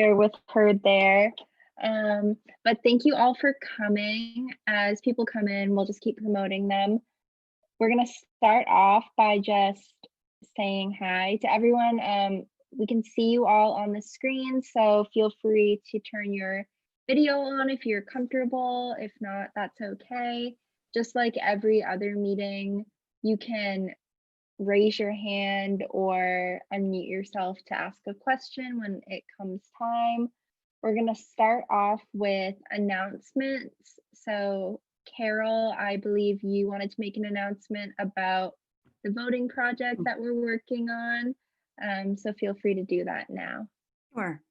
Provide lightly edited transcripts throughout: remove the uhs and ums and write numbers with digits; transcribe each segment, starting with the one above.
bear with her there. But thank you all for coming. As people come in, we'll just keep promoting them. We're gonna start off by just saying hi to everyone. We can see you all on the screen, so feel free to turn your video on if you're comfortable. If not, that's okay. Just like every other meeting, you can raise your hand or unmute yourself to ask a question when it comes time. We're gonna start off with announcements. So Carol, I believe you wanted to make an announcement about the voting project that we're working on. So feel free to do that now. Sure.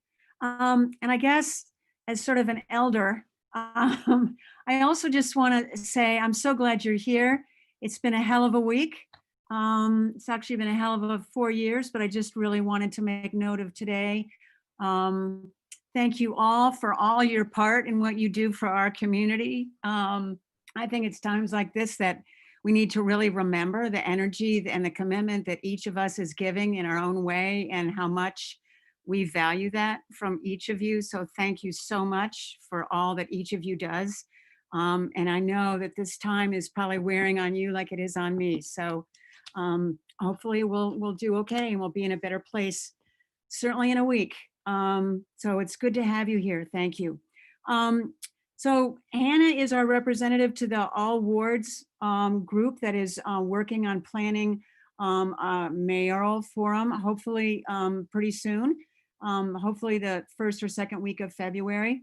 And I guess as sort of an elder, I also just want to say I'm so glad you're here. It's been a hell of a week. It's actually been a hell of a 4 years, but I just really wanted to make note of today. Thank you all for all your part in what you do for our community. I think it's times like this that we need to really remember the energy and the commitment that each of us is giving in our own way and how much we value that from each of you. So thank you so much for all that each of you does. And I know that this time is probably wearing on you like it is on me. So hopefully we'll do okay and we'll be in a better place, certainly in a week. So it's good to have you here. Thank you. So Hannah is our representative to the All Wards group that is working on planning a mayoral forum, hopefully pretty soon, hopefully the first or second week of February.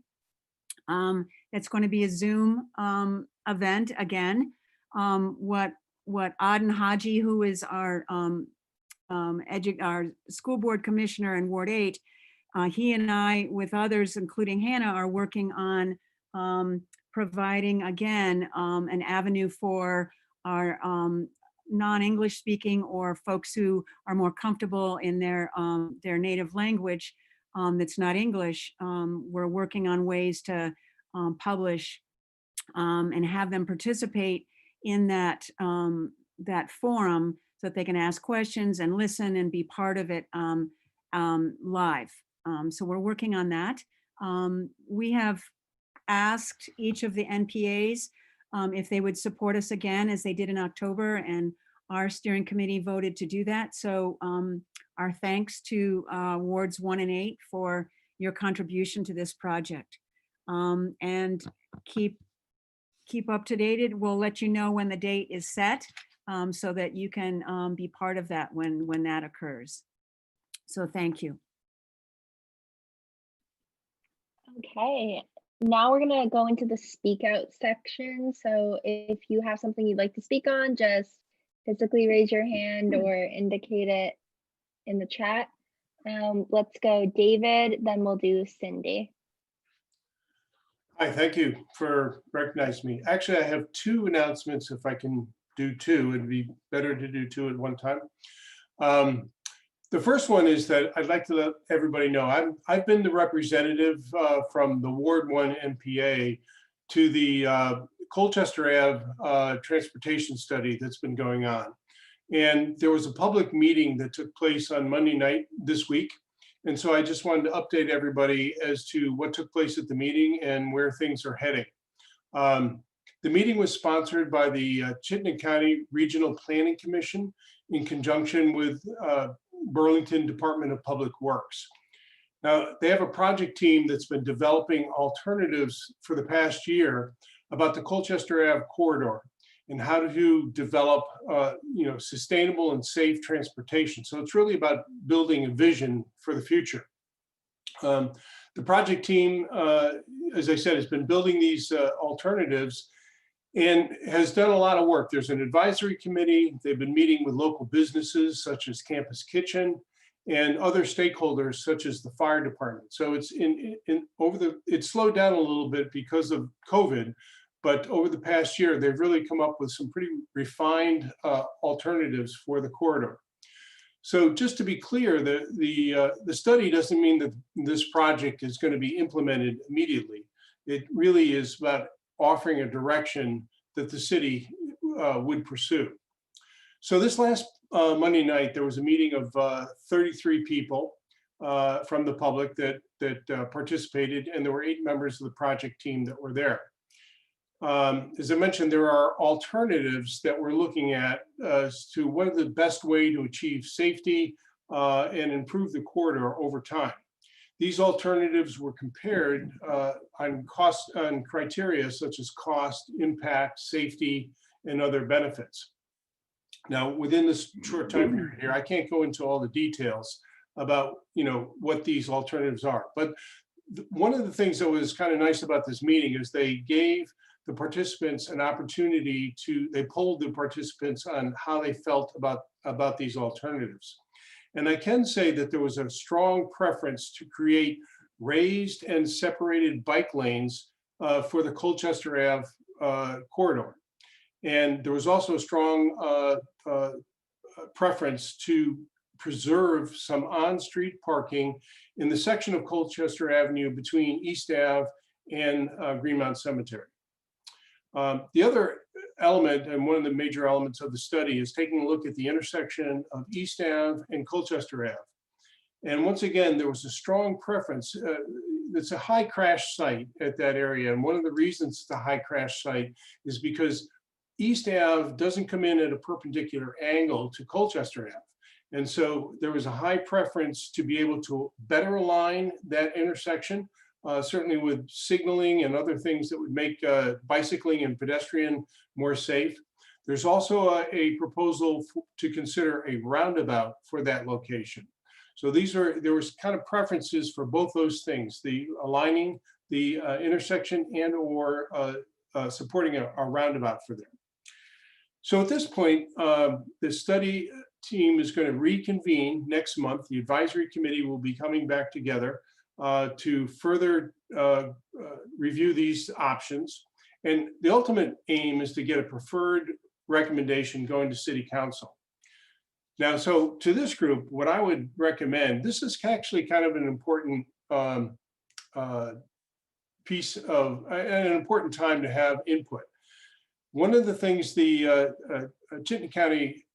It's going to be a Zoom event again. What Aden Haji, who is our school board commissioner in Ward 8, he and I, with others, including Hannah, are working on providing, again, an avenue for our non-English speaking or folks who are more comfortable in their native language that's not English. We're working on ways to publish and have them participate in that forum so that they can ask questions and listen and be part of it live. So we're working on that. We have asked each of the NPAs if they would support us again as they did in October, and our steering committee voted to do that. So our thanks to Wards 1 and 8 for your contribution to this project. And keep up to date. We'll let you know when the date is set so that you can be part of that when that occurs. So thank you. Okay, now we're gonna go into the speak out section. So if you have something you'd like to speak on, just physically raise your hand or indicate it in the chat. Let's go David, then we'll do Cindy. Hi, thank you for recognizing me. Actually, I have two announcements. If I can do two, it'd be better to do two at one time. The first one is that I'd like to let everybody know I've been the representative from the Ward 1 NPA to the Colchester Ave transportation study that's been going on. And there was a public meeting that took place on Monday night this week. And so I just wanted to update everybody as to what took place at the meeting and where things are heading. The meeting was sponsored by the Chittenden County Regional Planning Commission in conjunction with Burlington Department of Public Works. Now, they have a project team that's been developing alternatives for the past year about the Colchester Ave corridor and how to develop sustainable and safe transportation. So it's really about building a vision for the future. The project team, as I said, has been building these alternatives and has done a lot of work. There's an advisory committee. They've been meeting with local businesses such as Campus Kitchen and other stakeholders such as the fire department. So it's it's slowed down a little bit because of COVID, but over the past year, they've really come up with some pretty refined alternatives for the corridor. So just to be clear, the study doesn't mean that this project is going to be implemented immediately. It really is about offering a direction that the city would pursue. So this last Monday night, there was a meeting of 33 people. from the public that participated, and there were 8 members of the project team that were there. As I mentioned, there are alternatives that we're looking at as to what is the best way to achieve safety and improve the corridor over time. These alternatives were compared on criteria such as cost, impact, safety, and other benefits. Now, within this short time period here, I can't go into all the details about what these alternatives are. But one of the things that was kind of nice about this meeting is they gave the participants an opportunity they polled the participants on how they felt about these alternatives. And I can say that there was a strong preference to create raised and separated bike lanes for the Colchester Ave corridor. And there was also a strong preference to preserve some on-street parking in the section of Colchester Avenue between East Ave and Greenmount Cemetery. The other element, and one of the major elements of the study, is taking a look at the intersection of East Ave and Colchester Ave. And once again, there was a strong preference. It's a high crash site at that area. And one of the reasons it's a high crash site is because East Ave doesn't come in at a perpendicular angle to Colchester Ave. And so there was a high preference to be able to better align that intersection, certainly with signaling and other things that would make bicycling and pedestrian more safe. There's also a proposal to consider a roundabout for that location. So there was kind of preferences for both those things, the aligning the intersection and or supporting a roundabout for them. So at this point, the study team is going to reconvene next month. The advisory committee will be coming back together to further review these options. And the ultimate aim is to get a preferred recommendation going to City Council. Now, so to this group, what I would recommend, this is actually kind of an important piece of, an important time to have input. One of the things the Chittenden County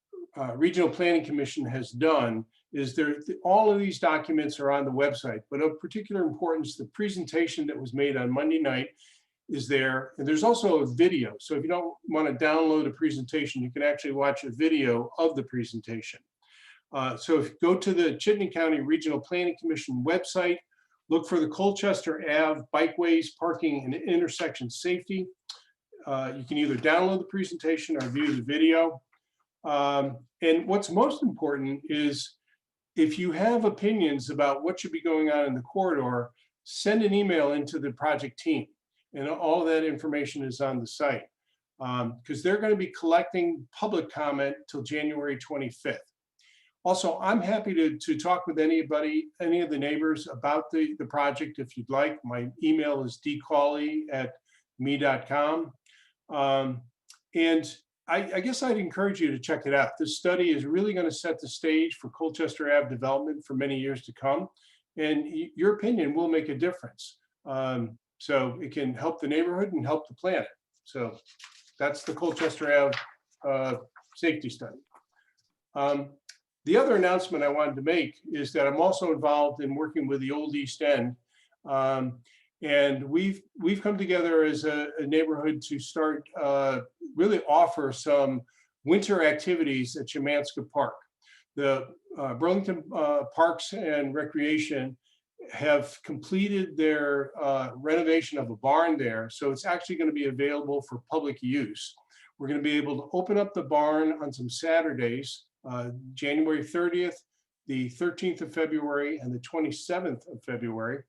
Regional Planning Commission has done is all of these documents are on the website, but of particular importance, the presentation that was made on Monday night is there. And there's also a video. So if you don't want to download a presentation, you can actually watch a video of the presentation. So if you go to the Chittenden County Regional Planning Commission website, look for the Colchester Ave Bikeways, Parking and Intersection Safety. You can either download the presentation or view the video. And what's most important is if you have opinions about what should be going on in the corridor, send an email into the project team. And all that information is on the site because they're going to be collecting public comment till January 25th. Also, I'm happy to talk with anybody, any of the neighbors about the project if you'd like. My email is dcawley@me.com. And I guess I'd encourage you to check it out. This study is really going to set the stage for Colchester Ave development for many years to come. And your opinion will make a difference. So it can help the neighborhood and help the planet. So that's the Colchester Ave safety study. The other announcement I wanted to make is that I'm also involved in working with the Old East End. And we've come together as a neighborhood to start really offer some winter activities at Szymanska Park. The Burlington Parks and Recreation have completed their renovation of a barn there. So it's actually going to be available for public use. We're going to be able to open up the barn on some Saturdays, January 30th, the 13th of February, and the 27th of February.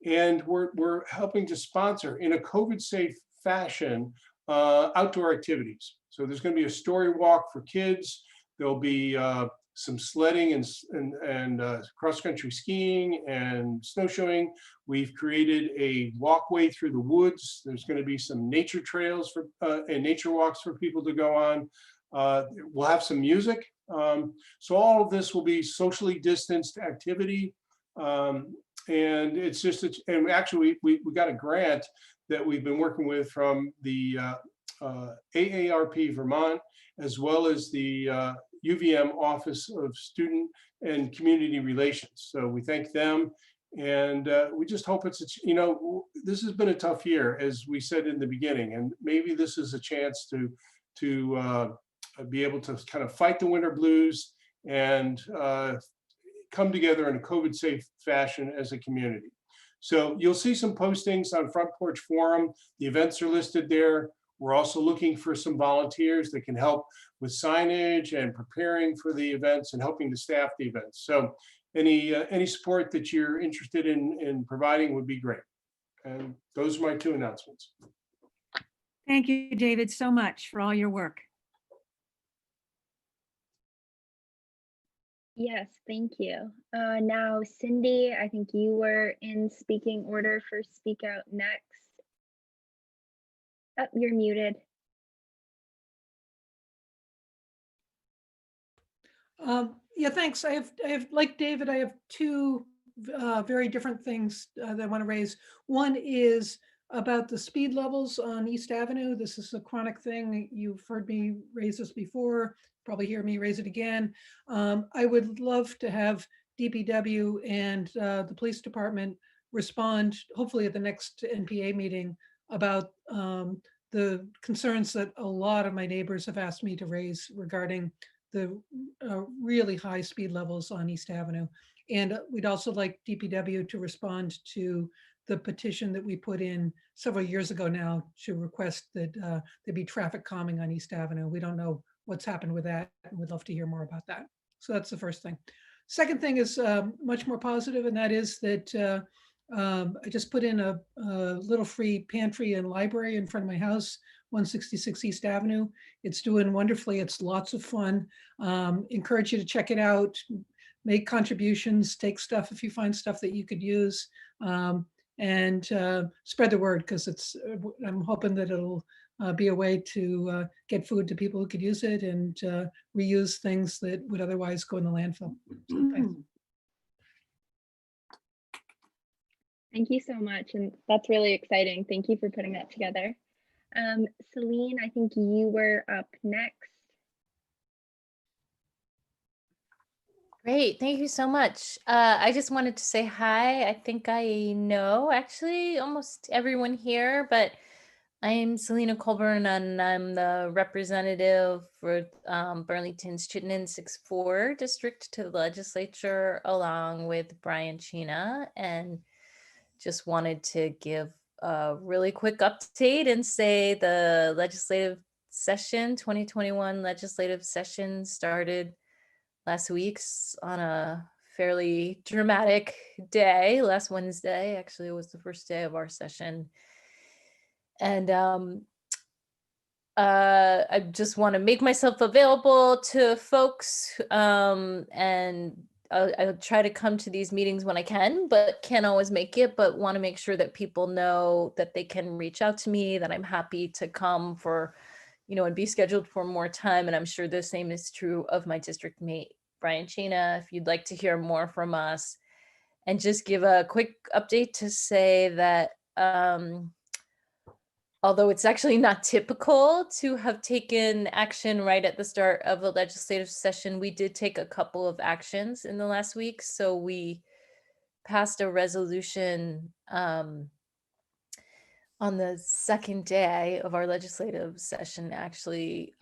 And we're helping to sponsor in a COVID-safe fashion outdoor activities. So there's going to be a story walk for kids. There'll be some sledding and cross-country skiing and snowshoeing. We've created a walkway through the woods. There's going to be some nature trails and nature walks for people to go on. We'll have some music. So all of this will be socially distanced activity. And it's just, and actually we got a grant that we've been working with from the AARP Vermont, as well as the UVM Office of Student and Community Relations. So we thank them. And we just hope this has been a tough year, as we said in the beginning, and maybe this is a chance to be able to kind of fight the winter blues and come together in a COVID safe fashion as a community. So you'll see some postings on Front Porch Forum. The events are listed there. We're also looking for some volunteers that can help with signage and preparing for the events and helping to staff the events. So any support that you're interested in providing would be great. And those are my two announcements. Thank you, David, so much for all your work. Yes, thank you. Now, Cindy, I think you were in speaking order for Speak Out next. Oh, you're muted. Yeah, thanks. I have, like David, I have two very different things that I want to raise. One is about the speed levels on East Avenue. This is a chronic thing. You've heard me raise this before, probably hear me raise it again. I would love to have DPW and the police department respond, hopefully at the next NPA meeting, about the concerns that a lot of my neighbors have asked me to raise regarding the really high speed levels on East Avenue. And we'd also like DPW to respond to the petition that we put in several years ago now to request that there be traffic calming on East Avenue. We don't know what's happened with that, and we'd love to hear more about that. So that's the first thing. Second thing is much more positive, and that is that I just put in a little free pantry and library in front of my house, 166 East Avenue. It's doing wonderfully. It's lots of fun. Encourage you to check it out, make contributions, take stuff if you find stuff that you could use, and spread the word, because I'm hoping that it'll be a way to get food to people who could use it and reuse things that would otherwise go in the landfill. So, thanks. Thank you so much. And that's really exciting. Thank you for putting that together. Celine, I think you were up next. Great, thank you so much. I just wanted to say hi. I think I know actually almost everyone here, but I'm Selena Colburn and I'm the representative for Burlington's Chittenden 6-4 district to the legislature, along with Brian Chena, and just wanted to give a really quick update and say the legislative session, 2021 legislative session started last week's on a fairly dramatic day. Last Wednesday, actually, it was the first day of our session. And I just want to make myself available to folks, and I'll try to come to these meetings when I can, but can't always make it, but want to make sure that people know that they can reach out to me, that I'm happy to come for, and be scheduled for more time. And I'm sure the same is true of my district mate, Brian Chena, if you'd like to hear more from us. And just give a quick update to say that although it's actually not typical to have taken action right at the start of a legislative session, we did take a couple of actions in the last week. So we passed a resolution on the second day of our legislative session, actually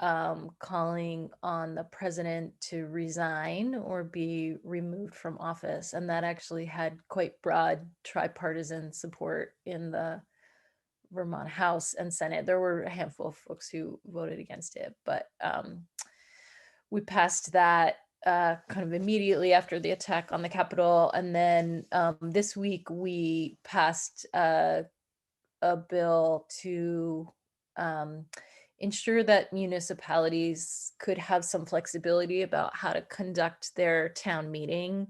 calling on the president to resign or be removed from office. And that actually had quite broad tripartisan support in the Vermont House and Senate. There were a handful of folks who voted against it, but we passed that kind of immediately after the attack on the Capitol. And then this week we passed a bill to ensure that municipalities could have some flexibility about how to conduct their town meeting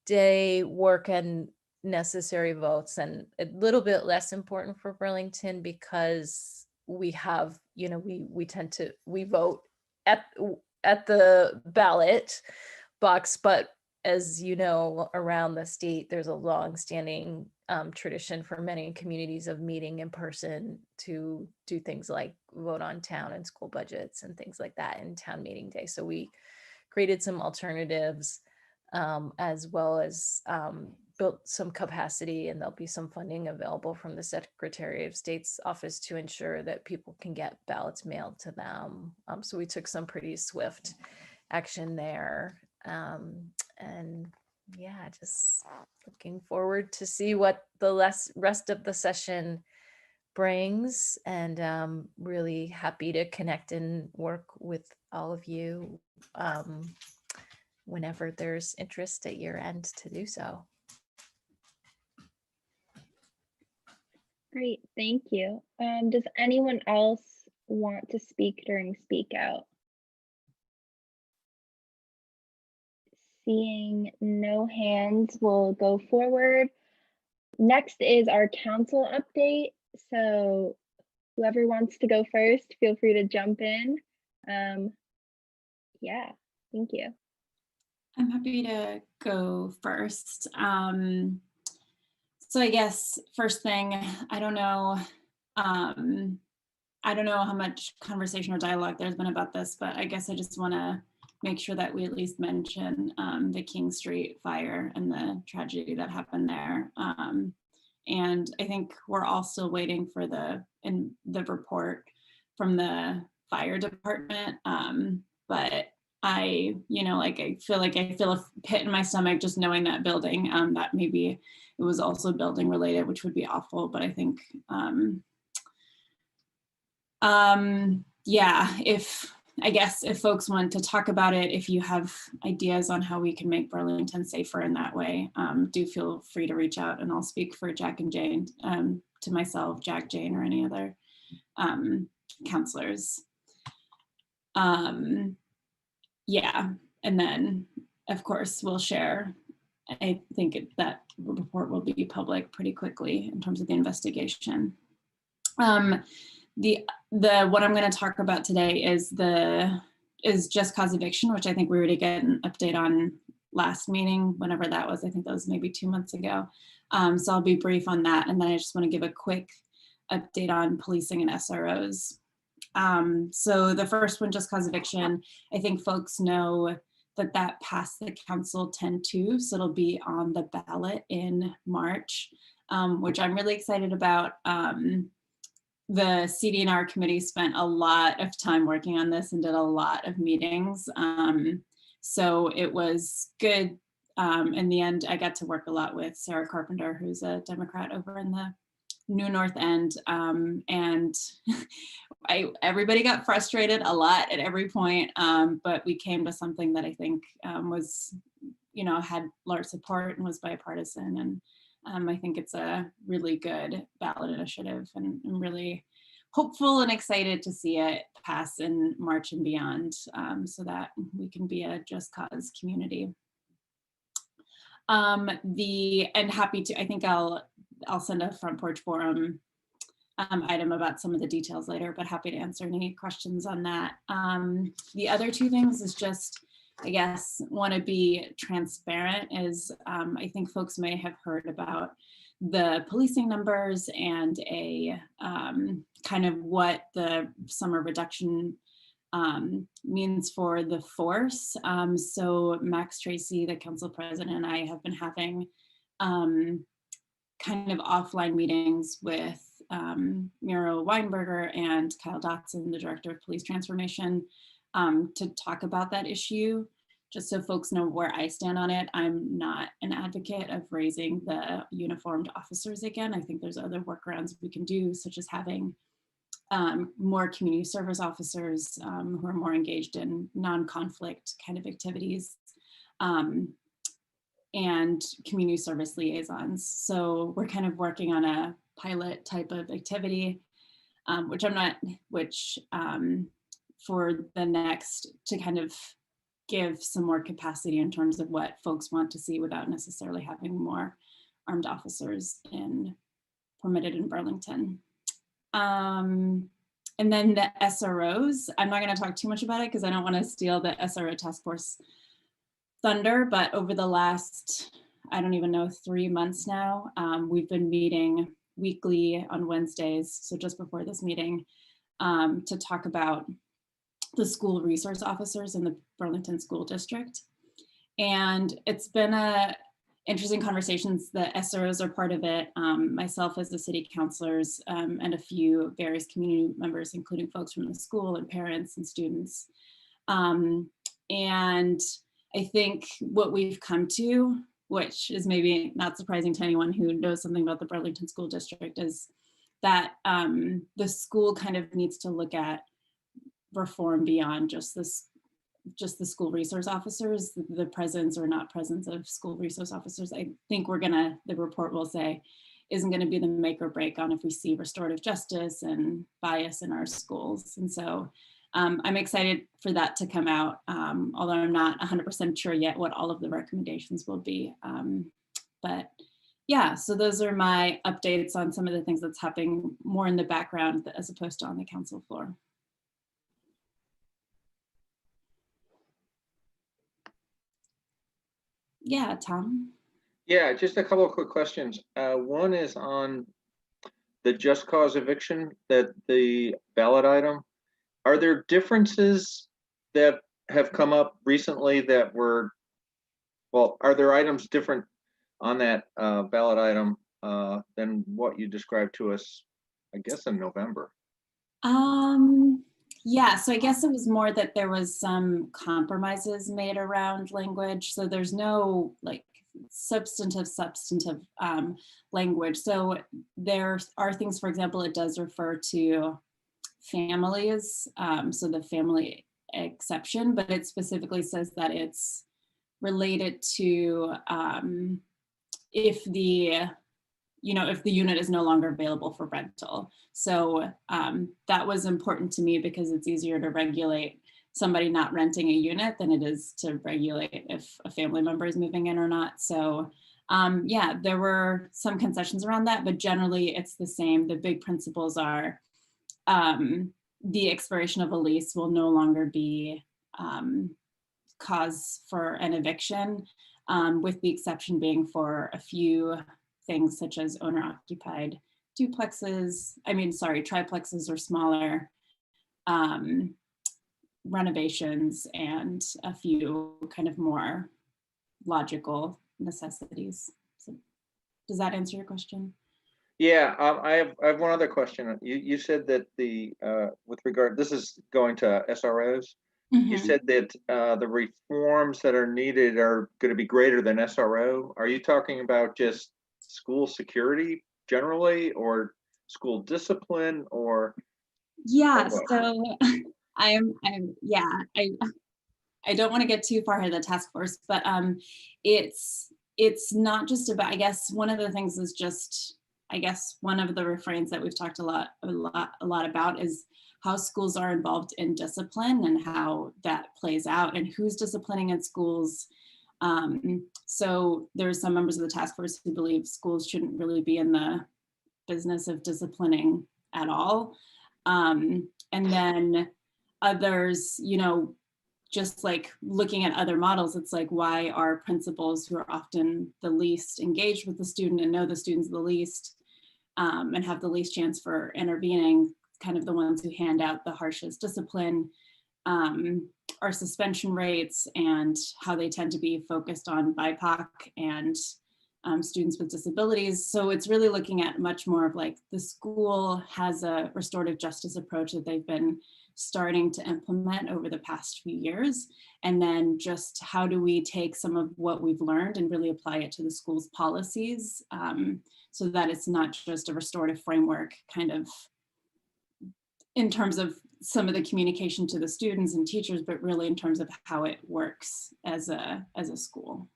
day work and necessary votes, and a little bit less important for Burlington because we have, we vote at the ballot box, but as you know, around the state, there's a long-standing tradition for many communities of meeting in person to do things like vote on town and school budgets and things like that in town meeting day. So we created some alternatives, as well as built some capacity, and there'll be some funding available from the Secretary of State's office to ensure that people can get ballots mailed to them. So we took some pretty swift action there. And yeah, just looking forward to see what the rest of the session brings, and really happy to connect and work with all of you whenever there's interest at year end to do so. Great, thank you. Does anyone else want to speak during Speak Out? Seeing no hands, we'll go forward. Next is our council update. So whoever wants to go first, feel free to jump in. Yeah, thank you. I'm happy to go first. So I guess first thing, I don't know how much conversation or dialogue there's been about this, but I guess I just want to make sure that we at least mention the King Street fire and the tragedy that happened there. And I think we're all still waiting for the report from the fire department. But I feel a pit in my stomach just knowing that building, that maybe it was also building related, which would be awful. But I think, yeah, if folks want to talk about it, if you have ideas on how we can make Burlington safer in that way, do feel free to reach out, and I'll speak for Jack and Jane, to myself, Jack, Jane, or any other counselors. Yeah, and then of course we'll share. I think that report will be public pretty quickly in terms of the investigation. The what I'm going to talk about today is just cause eviction, which I think we already get an update on last meeting, whenever that was. I think that was maybe 2 months ago. So I'll be brief on that, and then I just want to give a quick update on policing and SROs. So the first one, just cause eviction, I think folks know that passed the council 10-2, so it'll be on the ballot in March, which I'm really excited about. The CD&R committee spent a lot of time working on this and did a lot of meetings. So it was good. In the end, I got to work a lot with Sarah Carpenter, who's a Democrat over in the New North End. And everybody got frustrated a lot at every point, but we came to something that I think was, had large support and was bipartisan. And I think it's a really good ballot initiative, and I'm really hopeful and excited to see it pass in March and beyond, so that we can be a just cause community. And happy to, I think I'll send a Front Porch Forum item about some of the details later, but happy to answer any questions on that. The other two things is just, I guess, want to be transparent, is I think folks may have heard about the policing numbers and a kind of what the summer reduction means for the force. So Max Tracy, the council president, and I have been having kind of offline meetings with Muriel Weinberger and Kyle Dotson, the director of police transformation, to talk about that issue. Just so folks know where I stand on it, I'm not an advocate of raising the uniformed officers again. I think there's other workarounds we can do, such as having more community service officers who are more engaged in non-conflict kind of activities, and community service liaisons. So we're kind of working on a pilot type of activity, for the next, to kind of give some more capacity in terms of what folks want to see without necessarily having more armed officers permitted in Burlington. And then the SROs, I'm not going to talk too much about it because I don't want to steal the SRO task force thunder, but over the last, I don't even know, 3 months now. We've been meeting weekly on Wednesdays, so just before this meeting, to talk about the school resource officers in the Burlington School District. And it's been interesting conversations. The SROs are part of it, myself as the city councilors, and a few various community members, including folks from the school and parents and students. And I think what we've come to, which is maybe not surprising to anyone who knows something about the Burlington School District, is that the school kind of needs to look at reform beyond just the school resource officers, the presence or not presence of school resource officers. I think the report will say, isn't gonna be the make or break on if we see restorative justice and bias in our schools. And so I'm excited for that to come out, although I'm not 100% sure yet what all of the recommendations will be. But yeah, so those are my updates on some of the things that's happening more in the background as opposed to on the council floor. Yeah, Tom. Yeah, just a couple of quick questions. One is on the just cause eviction, that the ballot item. Are there differences that have come up recently that were, well, are there items different on that ballot item than what you described to us, I guess, in November? Yeah, so I guess it was more that there was some compromises made around language. So there's no like substantive language. So there are things, for example, it does refer to families, so the family exception, but it specifically says that it's related to if the unit is no longer available for rental. So that was important to me because it's easier to regulate somebody not renting a unit than it is to regulate if a family member is moving in or not. So yeah, there were some concessions around that, but generally it's the same. The big principles are the expiration of a lease will no longer be cause for an eviction, with the exception being for a few things such as owner-occupied triplexes or smaller renovations and a few kind of more logical necessities. So does that answer your question? Yeah, I have one other question. You said that with regard, this is going to SROs. You said that the reforms that are needed are going to be greater than SRO. Are you talking about just school security generally, or school discipline, or? Yeah, or so I don't want to get too far ahead of the task force, but it's not just about, I guess one of the things is just, I guess one of the refrains that we've talked a lot about is how schools are involved in discipline and how that plays out and who's disciplining in schools. So there's some members of the task force who believe schools shouldn't really be in the business of disciplining at all. And then others, just like looking at other models, it's like, why are principals who are often the least engaged with the student and know the students the least and have the least chance for intervening, kind of the ones who hand out the harshest discipline, our suspension rates and how they tend to be focused on BIPOC and students with disabilities. So it's really looking at much more of like the school has a restorative justice approach that they've been starting to implement over the past few years. And then just how do we take some of what we've learned and really apply it to the school's policies so that it's not just a restorative framework kind of in terms of some of the communication to the students and teachers, but really in terms of how it works as a school.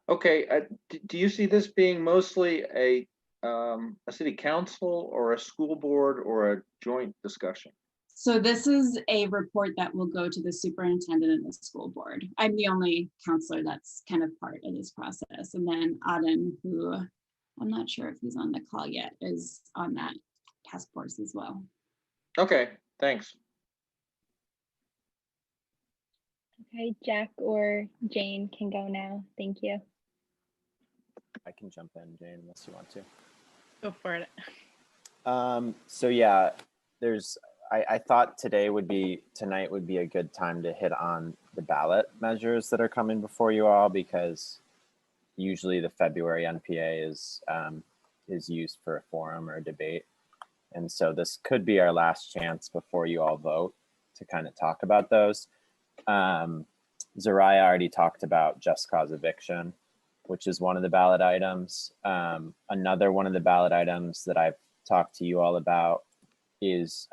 Okay, do you see this being mostly a city council or a school board or a joint discussion? So this is a report that will go to the superintendent and the school board. I'm the only counselor that's kind of part of this process. And then Aden, who I'm not sure if he's on the call yet, is on that task force as well. Okay, thanks. Okay, Jack or Jane can go now. Thank you. I can jump in, Jane, unless you want to. Go for it. So yeah, I thought tonight would be a good time to hit on the ballot measures that are coming before you all, because usually the February NPA is used for a forum or a debate. And so this could be our last chance before you all vote to kind of talk about those. Zoraya already talked about just cause eviction, which is one of the ballot items. Another one of the ballot items that I've talked to you all about is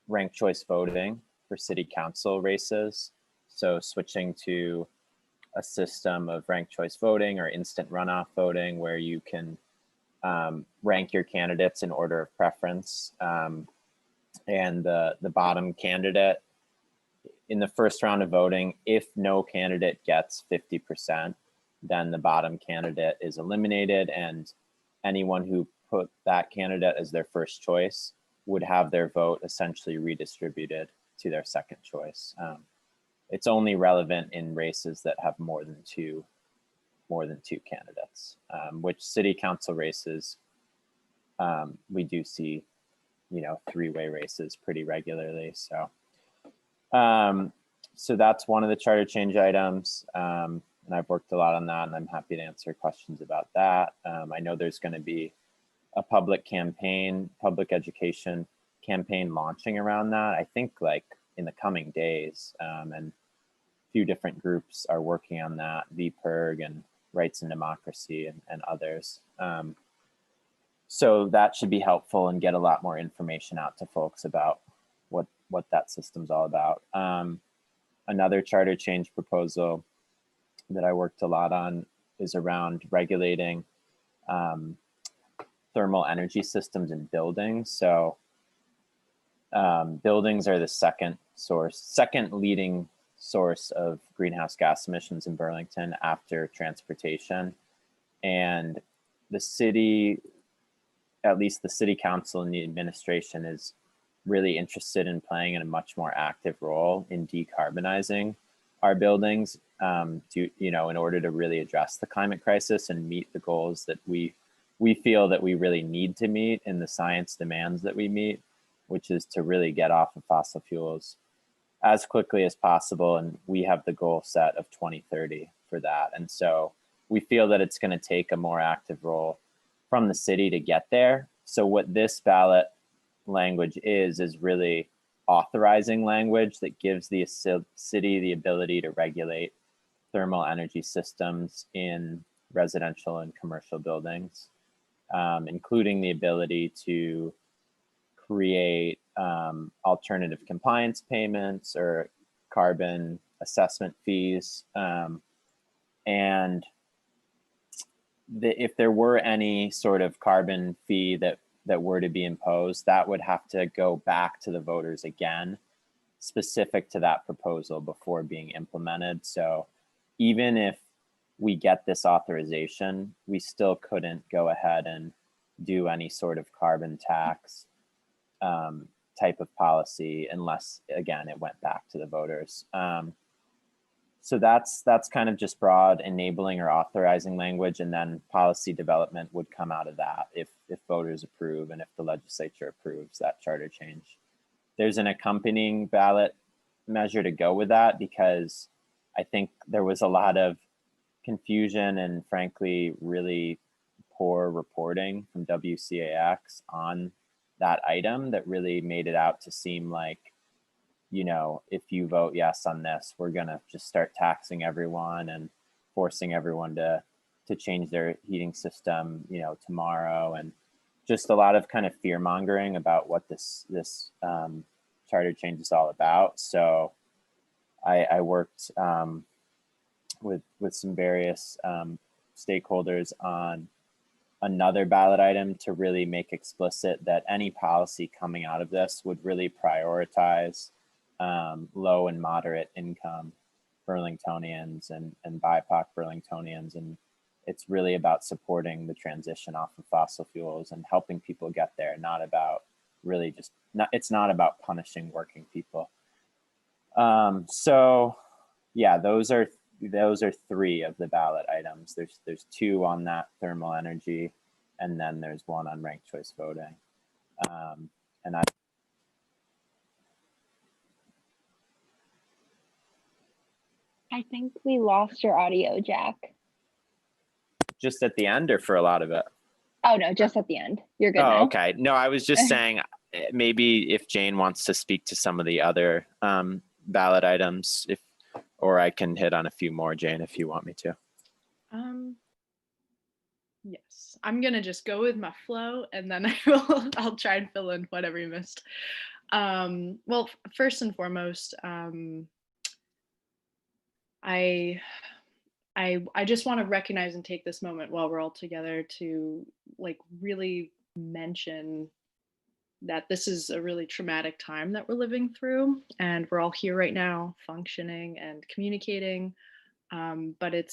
ranked choice voting for city council races. So switching to a system of ranked choice voting or instant runoff voting, where you can rank your candidates in order of preference. And the bottom candidate in the first round of voting, if no candidate gets 50%, then the bottom candidate is eliminated, and anyone who put that candidate as their first choice would have their vote essentially redistributed to their second choice. It's only relevant in races that have more than two candidates, which city council races, we do see, three-way races pretty regularly. So, so that's one of the charter change items. And I've worked a lot on that, and I'm happy to answer questions about that. I know there's going to be a public education campaign launching around that, I think like in the coming days. And a few different groups are working on that, VPIRG and Rights and Democracy and others. So that should be helpful and get a lot more information out to folks about what that system's all about. Another charter change proposal that I worked a lot on is around regulating thermal energy systems in buildings. So buildings are the second leading source of greenhouse gas emissions in Burlington after transportation. And the city, at least the city council and the administration, is really interested in playing in a much more active role in decarbonizing our buildings, in order to really address the climate crisis and meet the goals that we feel that we really need to meet in the science demands that we meet, which is to really get off of fossil fuels as quickly as possible. And we have the goal set of 2030 for that. And so we feel that it's going to take a more active role from the city to get there. So what this ballot language is really authorizing language that gives the city the ability to regulate thermal energy systems in residential and commercial buildings, including the ability to create alternative compliance payments or carbon assessment fees. And if there were any sort of carbon fee that were to be imposed, that would have to go back to the voters again, specific to that proposal before being implemented. So even if we get this authorization, we still couldn't go ahead and do any sort of carbon tax type of policy unless, again, it went back to the voters. So that's kind of just broad enabling or authorizing language, and then policy development would come out of that if voters approve and if the legislature approves that charter change. There's an accompanying ballot measure to go with that, because I think there was a lot of confusion and frankly really poor reporting from WCAX on that item that really made it out to seem like, if you vote yes on this, we're gonna just start taxing everyone and forcing everyone to change their heating system, tomorrow, and just a lot of kind of fear mongering about what this charter change is all about. So I worked with some various stakeholders on another ballot item to really make explicit that any policy coming out of this would really prioritize low and moderate income Burlingtonians and BIPOC Burlingtonians. And it's really about supporting the transition off of fossil fuels and helping people get there, not about really it's not about punishing working people. So yeah, those are those are 3 of the ballot items. There's 2 on that thermal energy, and then there's 1 on ranked choice voting. And I think we lost your audio, Jack. just at the end or for a lot of it? Oh, no, just at the end. You're good Oh, now. okay. No, I was just saying maybe if Jane wants to speak to some of the other ballot items, or I can hit on a few more, Jane, if you want me to. Yes, I'm gonna just go with my flow, and then I'll try and fill in whatever you missed. Well, first and foremost, I just want to recognize and take this moment while we're all together to like really mention that this is a really traumatic time that we're living through, and we're all here right now functioning and communicating, but it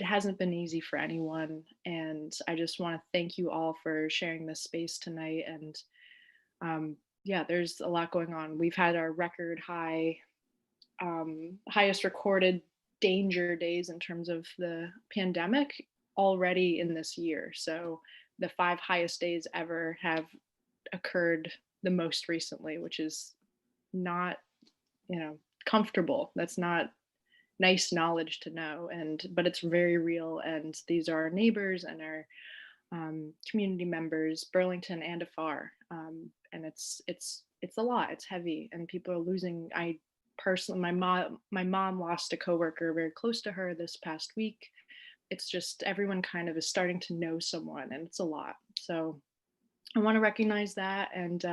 hasn't been easy for anyone, and I just want to thank you all for sharing this space tonight. And yeah, there's a lot going on. We've had our record high, highest recorded danger days in terms of the pandemic already in this year. So the 5 highest days ever have occurred the most recently, which is not, comfortable. That's not nice knowledge to know, but it's very real. And these are our neighbors and our community members, Burlington and afar. And it's a lot. It's heavy, and people are losing. I personally, my mom lost a coworker very close to her this past week. It's just everyone kind of is starting to know someone, and it's a lot. So I want to recognize that. And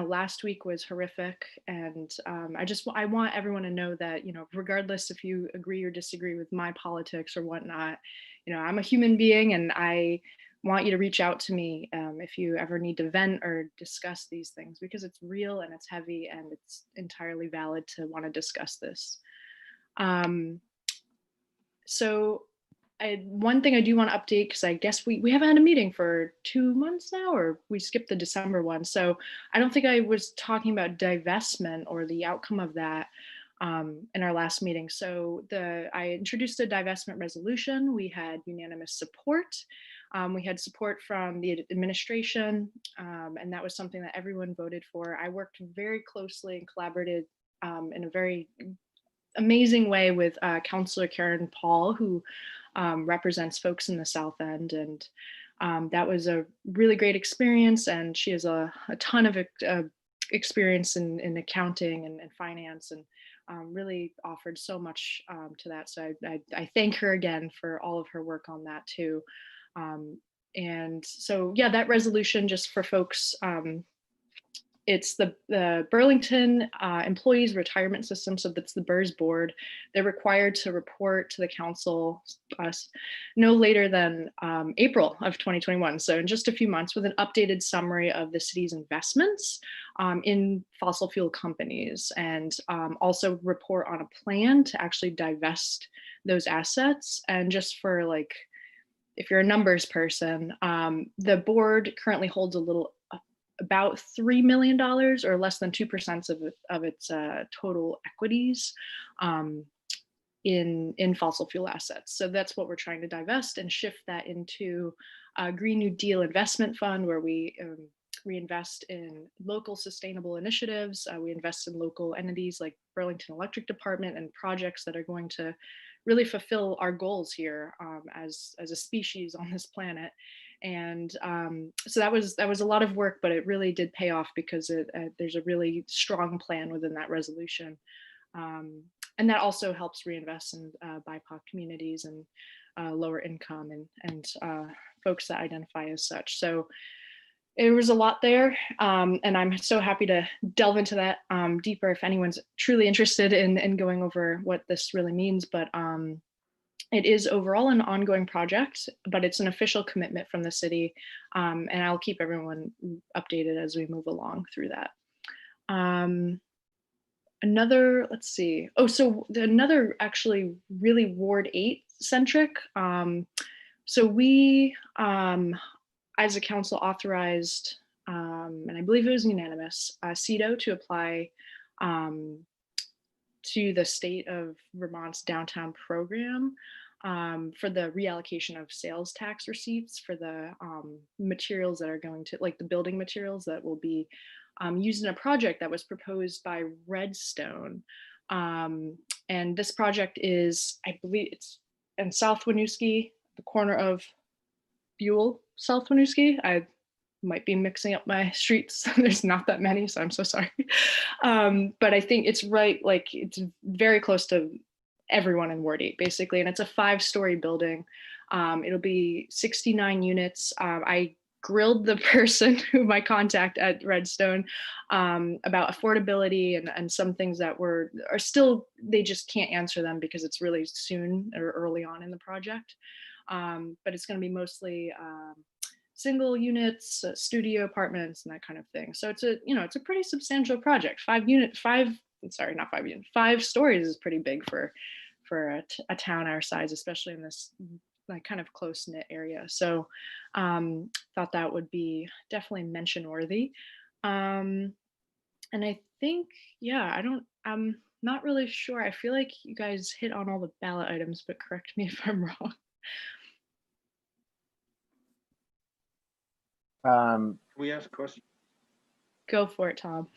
last week was horrific, and I want everyone to know that, regardless if you agree or disagree with my politics or whatnot, I'm a human being, and I want you to reach out to me if you ever need to vent or discuss these things, because it's real and it's heavy, and it's entirely valid to want to discuss this. So one thing I do want to update, because I guess we haven't had a meeting for 2 months now, or we skipped the December one. So I don't think I was talking about divestment or the outcome of that in our last meeting. So I introduced a divestment resolution. We had unanimous support. We had support from the administration, and that was something that everyone voted for. I worked very closely and collaborated in a very amazing way with Councillor Karen Paul, who represents folks in the South End, and that was a really great experience. And she has a ton of experience in accounting and finance, and really offered so much to that. So I thank her again for all of her work on that too. And so, yeah, that resolution, just for folks, it's the Burlington Employees Retirement System. So that's the BERS board. They're required to report to the council no later than April of 2021. So in just a few months, with an updated summary of the city's investments in fossil fuel companies, and also report on a plan to actually divest those assets. And just for if you're a numbers person, the board currently holds about $3 million, or less than 2% of its total equities in fossil fuel assets. So that's what we're trying to divest and shift that into a Green New Deal investment fund, where we reinvest in local sustainable initiatives. We invest in local entities like Burlington Electric Department and projects that are going to really fulfill our goals here as a species on this planet. And so that was a lot of work, but it really did pay off, because there's a really strong plan within that resolution. And that also helps reinvest in BIPOC communities and lower income and folks that identify as such. So it was a lot there, and I'm so happy to delve into that deeper if anyone's truly interested in going over what this really means. But it is overall an ongoing project, but it's an official commitment from the city, and I'll keep everyone updated as we move along through that. Let's see. Oh, so another actually really Ward 8 centric. So we, as a council, authorized, and I believe it was unanimous, CEDO to apply to the state of Vermont's downtown program for the reallocation of sales tax receipts for the materials that are going to, like the building materials that will be used in a project that was proposed by Redstone. And this project is, I believe it's in South Winooski, the corner of Buell, South Winooski. I might be mixing up my streets. There's not that many, so I'm so sorry. But I think it's right, like it's very close to everyone in Ward 8, basically. And it's a 5-story building. It'll be 69 units. I grilled the person who my contact at Redstone about affordability and some things that are still, they just can't answer them because it's really soon or early on in the project. But it's going to be mostly single units, studio apartments, and that kind of thing. So it's a pretty substantial project. 5 stories is pretty big for a town our size, especially in this like kind of close knit area. So thought that would be definitely mention worthy. And I think, yeah, I'm not really sure. I feel like you guys hit on all the ballot items, but correct me if I'm wrong. Can we ask a question? Go for it, Tom.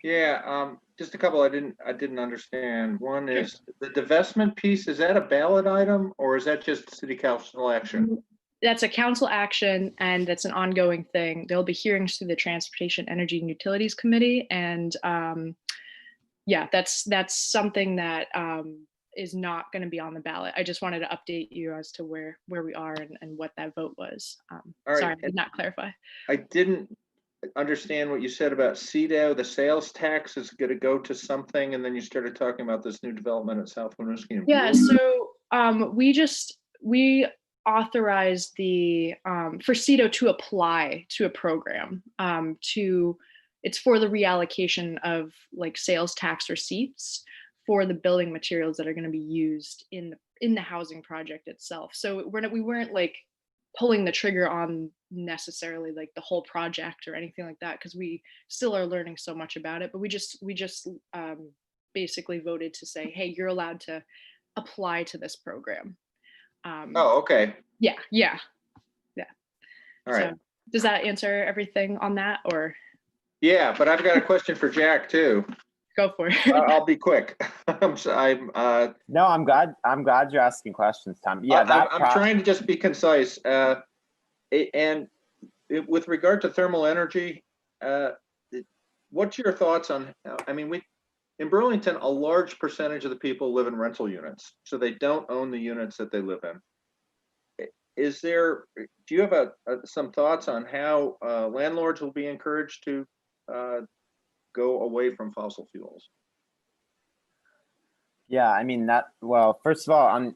Yeah, just a couple I didn't understand. One is the divestment piece, is that a ballot item or is that just city council action? That's a council action and that's an ongoing thing. There'll be hearings through the Transportation, Energy and Utilities Committee. And yeah, that's something that is not going to be on the ballot. I just wanted to update you as to where we are and what that vote was. Sorry, I did not clarify. I didn't understand what you said about CEDAW. The sales tax is going to go to something, and then you started talking about this new development at South Winooski. Yeah, so we authorized the for CEDAW to apply to a program it's for the reallocation of like sales tax receipts for the building materials that are going to be used in the housing project itself. So we weren't like pulling the trigger on necessarily like the whole project or anything like that, because we still are learning so much about it. But we just basically voted to say, hey, you're allowed to apply to this program. Oh, okay. Yeah. All right. So does that answer everything on that, or? Yeah, but I've got a question for Jack too. Go for it. I'll be quick. No, I'm glad you're asking questions, Tom. Yeah, I'm trying to just be concise. And with regard to thermal energy, what's your thoughts on? I mean, in Burlington, a large percentage of the people live in rental units, so they don't own the units that they live in. Do you have some thoughts on how landlords will be encouraged to go away from fossil fuels? Yeah, I mean well, first of all,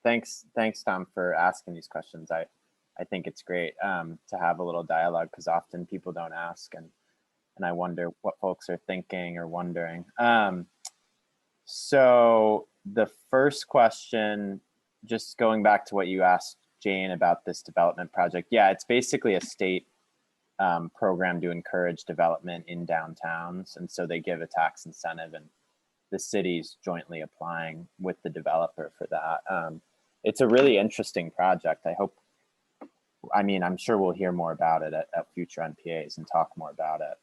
thanks Tom for asking these questions. I think it's great to have a little dialogue, because often people don't ask, and I wonder what folks are thinking or wondering. So the first question, just going back to what you asked Jane about this development project. Yeah, it's basically a state program to encourage development in downtowns. And so they give a tax incentive, and the city's jointly applying with the developer for that. It's a really interesting project. I'm sure we'll hear more about it at future NPAs and talk more about it.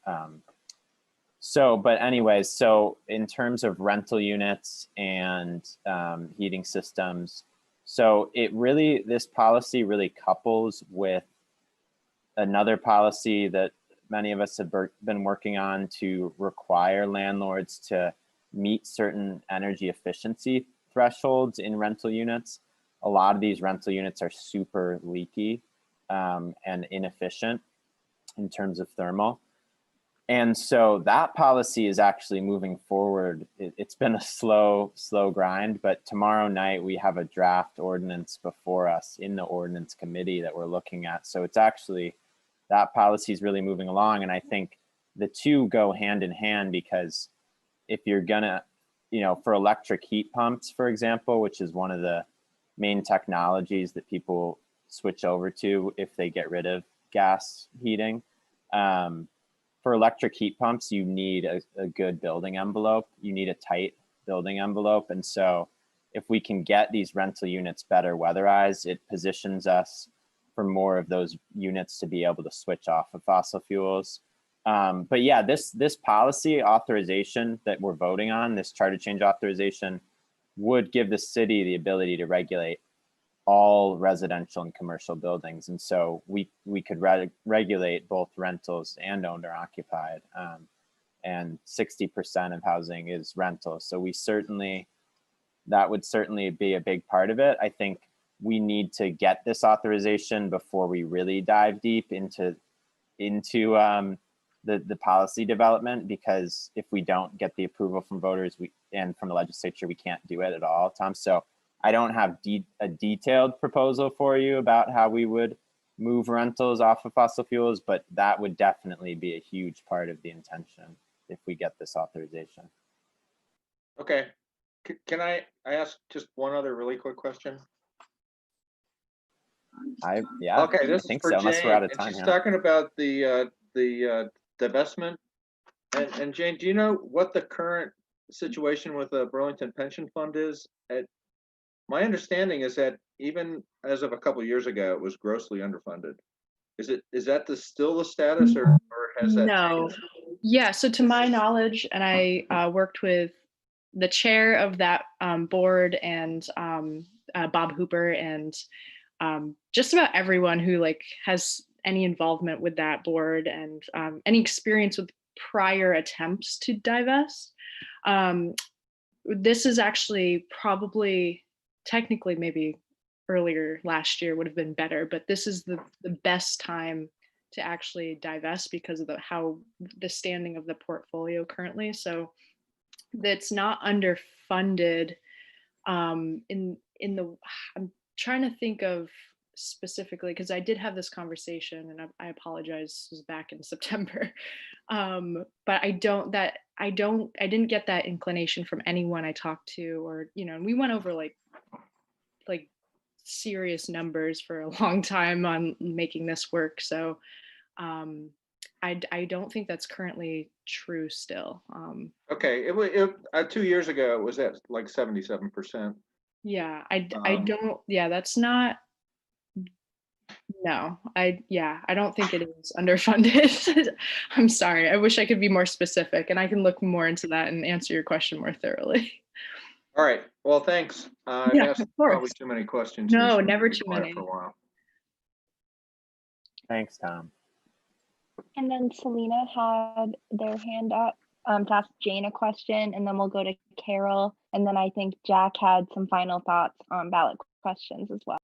But anyways, so in terms of rental units and heating systems, so this policy really couples with another policy that many of us have been working on to require landlords to meet certain energy efficiency thresholds in rental units. A lot of these rental units are super leaky and inefficient in terms of thermal. And so that policy is actually moving forward. It's been a slow grind, but tomorrow night we have a draft ordinance before us in the ordinance committee that we're looking at. So it's actually, that policy is really moving along. And I think the two go hand in hand, because if you're gonna, for electric heat pumps, for example, which is one of the main technologies that people switch over to if they get rid of gas heating, for electric heat pumps, you need a good building envelope. You need a tight building envelope. And so if we can get these rental units better weatherized, it positions us for more of those units to be able to switch off of fossil fuels. But yeah, this policy authorization that we're voting on, this charter change authorization, would give the city the ability to regulate all residential and commercial buildings. And so we could regulate both rentals and owner occupied. And 60% of housing is rental. So that would certainly be a big part of it. I think we need to get this authorization before we really dive deep into the policy development, because if we don't get the approval from voters and from the legislature, we can't do it at all, Tom. So I don't have a detailed proposal for you about how we would move rentals off of fossil fuels, but that would definitely be a huge part of the intention if we get this authorization. Okay. Can I ask just one other really quick question? Yeah. Okay, this I think is for so, unless Jane, we're out of and time she's here. talking about the divestment. And Jane, do you know what the current situation with the Burlington Pension Fund is? My understanding is that even as of a couple of years ago, it was grossly underfunded. Is that still the status, or has that No. changed? Yeah, so to my knowledge, and I worked with the chair of that board and Bob Hooper and just about everyone who has any involvement with that board and any experience with prior attempts to divest. This is actually probably technically maybe earlier last year would have been better, but this is the best time to actually divest because of how the standing of the portfolio currently. So that's not underfunded. I'm trying to think of specifically, because I did have this conversation, and I apologize, this was back in September. But I didn't get that inclination from anyone I talked to, or and we went over like serious numbers for a long time on making this work. So I don't think that's currently true still. Okay, it 2 years ago it was at like 77%. Yeah, I don't. Yeah, that's not. No, I don't think it is underfunded. I'm sorry. I wish I could be more specific, and I can look more into that and answer your question more thoroughly. All right. Well, thanks. I've Yeah, asked of course. probably too many questions. No, You should never be too quiet many. For a while. Thanks, Tom. And then Selena had their hand up to ask Jane a question, and then we'll go to Carol. And then I think Jack had some final thoughts on ballot questions as well.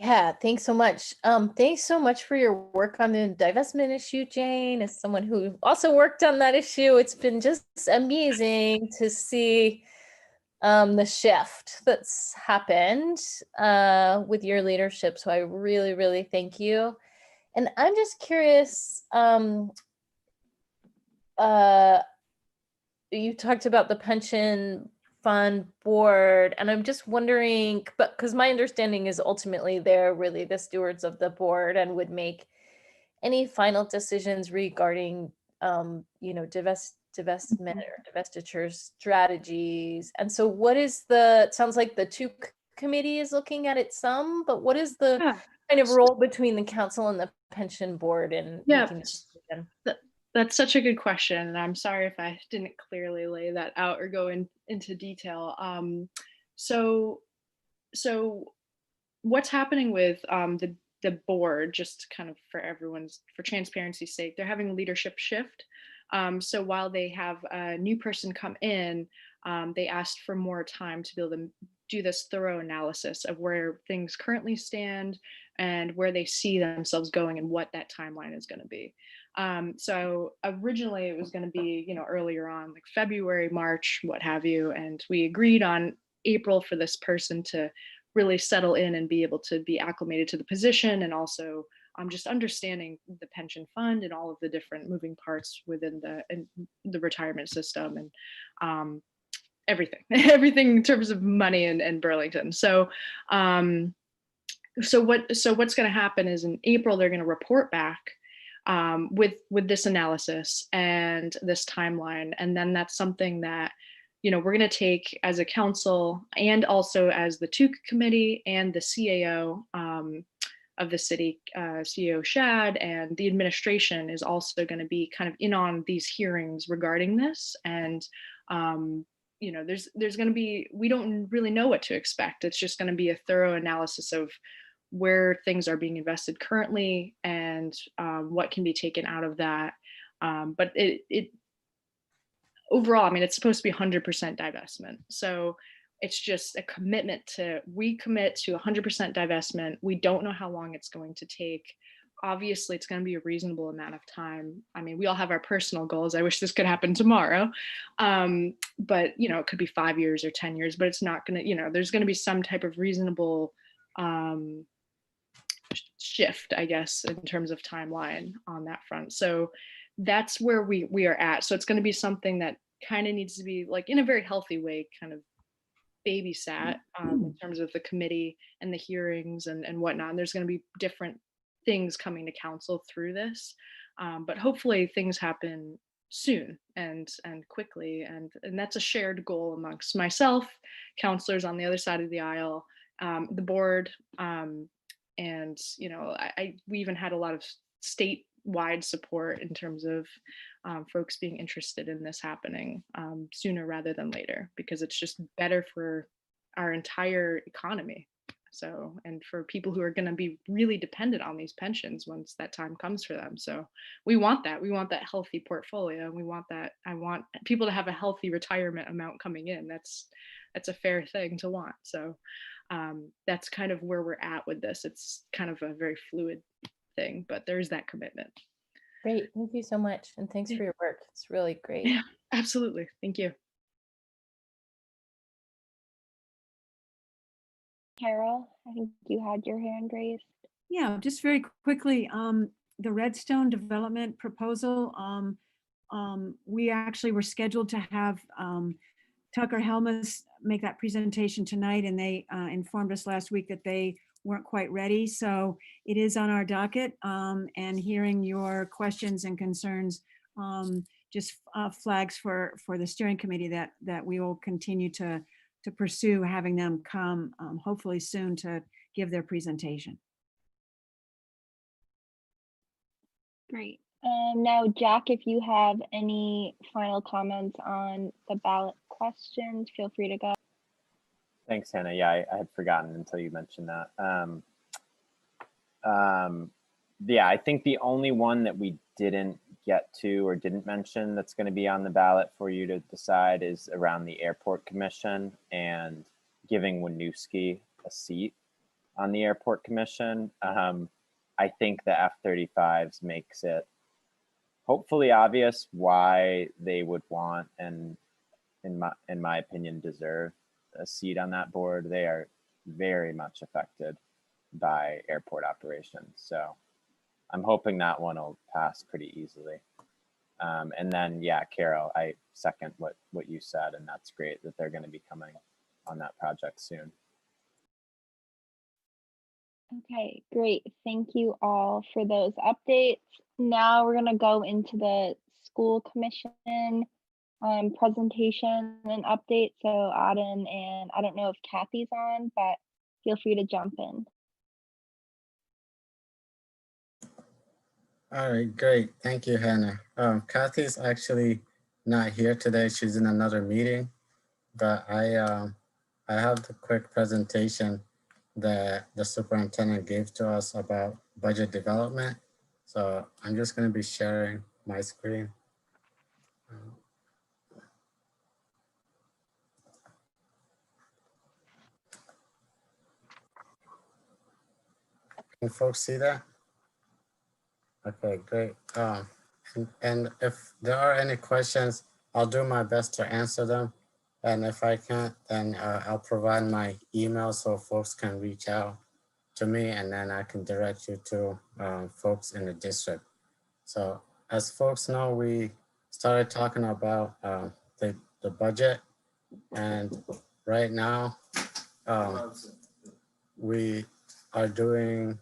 Yeah, thanks so much. Thanks so much for your work on the divestment issue, Jane. As someone who also worked on that issue, it's been just amazing to see the shift that's happened with your leadership. So I really, really thank you. And I'm just curious, you talked about the pension fund board, and I'm just wondering, but because my understanding is ultimately they're really the stewards of the board and would make any final decisions regarding divestment or divestiture strategies. And so what is it sounds like the two committee is looking at it some, but what is the kind of role between the council and the pension board in making this decision? That's such a good question, and I'm sorry if I didn't clearly lay that out or go into detail. So what's happening with the board, just kind of for transparency's sake, they're having a leadership shift. So while they have a new person come in, they asked for more time to be able to do this thorough analysis of where things currently stand and where they see themselves going and what that timeline is going to be. So originally it was going to be, earlier on, like February, March, what have you. And we agreed on April for this person to really settle in and be able to be acclimated to the position, and also just understanding the pension fund and all of the different moving parts within the retirement system and everything in terms of money and Burlington. So what's going to happen is in April they're going to report back with this analysis and this timeline. And then that's something that, you know, we're going to take as a council and also as the TUC committee and the CAO of the city, CEO Shad, and the administration is also going to be kind of in on these hearings regarding this. And you know, there's going to be, we don't really know what to expect. It's just going to be a thorough analysis of where things are being invested currently and what can be taken out of that. But it overall, I mean, it's supposed to be 100% divestment. So it's just a commitment to, we commit to 100% divestment. We don't know how long it's going to take. Obviously, it's going to be a reasonable amount of time. I mean, we all have our personal goals. I wish this could happen tomorrow. But, you know, it could be 5 years or 10 years, but it's not going to, you know, there's going to be some type of reasonable shift, I guess, in terms of timeline on that front. So that's where we are at. So it's going to be something that kind of needs to be, like, in a very healthy way, kind of babysat in terms of the committee and the hearings and whatnot. And there's going to be different things coming to council through this, but hopefully things happen soon and quickly, and that's a shared goal amongst myself, counselors on the other side of the aisle, the board, and you know, we even had a lot of statewide support in terms of folks being interested in this happening sooner rather than later, because it's just better for our entire economy. So, and for people who are going to be really dependent on these pensions once that time comes for them. So we want that healthy portfolio. And we want that, I want people to have a healthy retirement amount coming in. That's a fair thing to want. So that's kind of where we're at with this. It's kind of a very fluid thing, but there's that commitment. Great, thank you so much. And thanks for your work. It's really great. Yeah, absolutely. Thank you. Carol, I think you had your hand raised. Yeah, just very quickly, the Redstone development proposal, we actually were scheduled to have Tucker Helmus make that presentation tonight, and they informed us last week that they weren't quite ready. So it is on our docket, and hearing your questions and concerns just flags for the steering committee that we will continue to pursue having them come hopefully soon to give their presentation. Great. Now, Jack, if you have any final comments on the ballot questions, feel free to go. Thanks, Hannah. Yeah, I had forgotten until you mentioned that. Yeah, I think the only one that we didn't get to or didn't mention that's going to be on the ballot for you to decide is around the airport commission and giving Winooski a seat on the airport commission. I think the F-35s makes it hopefully obvious why they would want, and in my opinion, deserve a seat on that board. They are very much affected by airport operations. So I'm hoping that one will pass pretty easily. And then, yeah, Carol, I second what you said, and that's great that they're going to be coming on that project soon. Okay, great. Thank you all for those updates. Now we're going to go into the school commission presentation and update. So Aden, and I don't know if Kathy's on, but feel free to jump in. All right, great. Thank you, Hannah. Kathy's actually not here today. She's in another meeting, but I have the quick presentation that the superintendent gave to us about budget development. So I'm just going to be sharing my screen. Can folks see that? Okay, great. And if there are any questions, I'll do my best to answer them. And if I can't, then I'll provide my email so folks can reach out to me, and then I can direct you to folks in the district. So as folks know, we started talking about the budget, and right now we are doing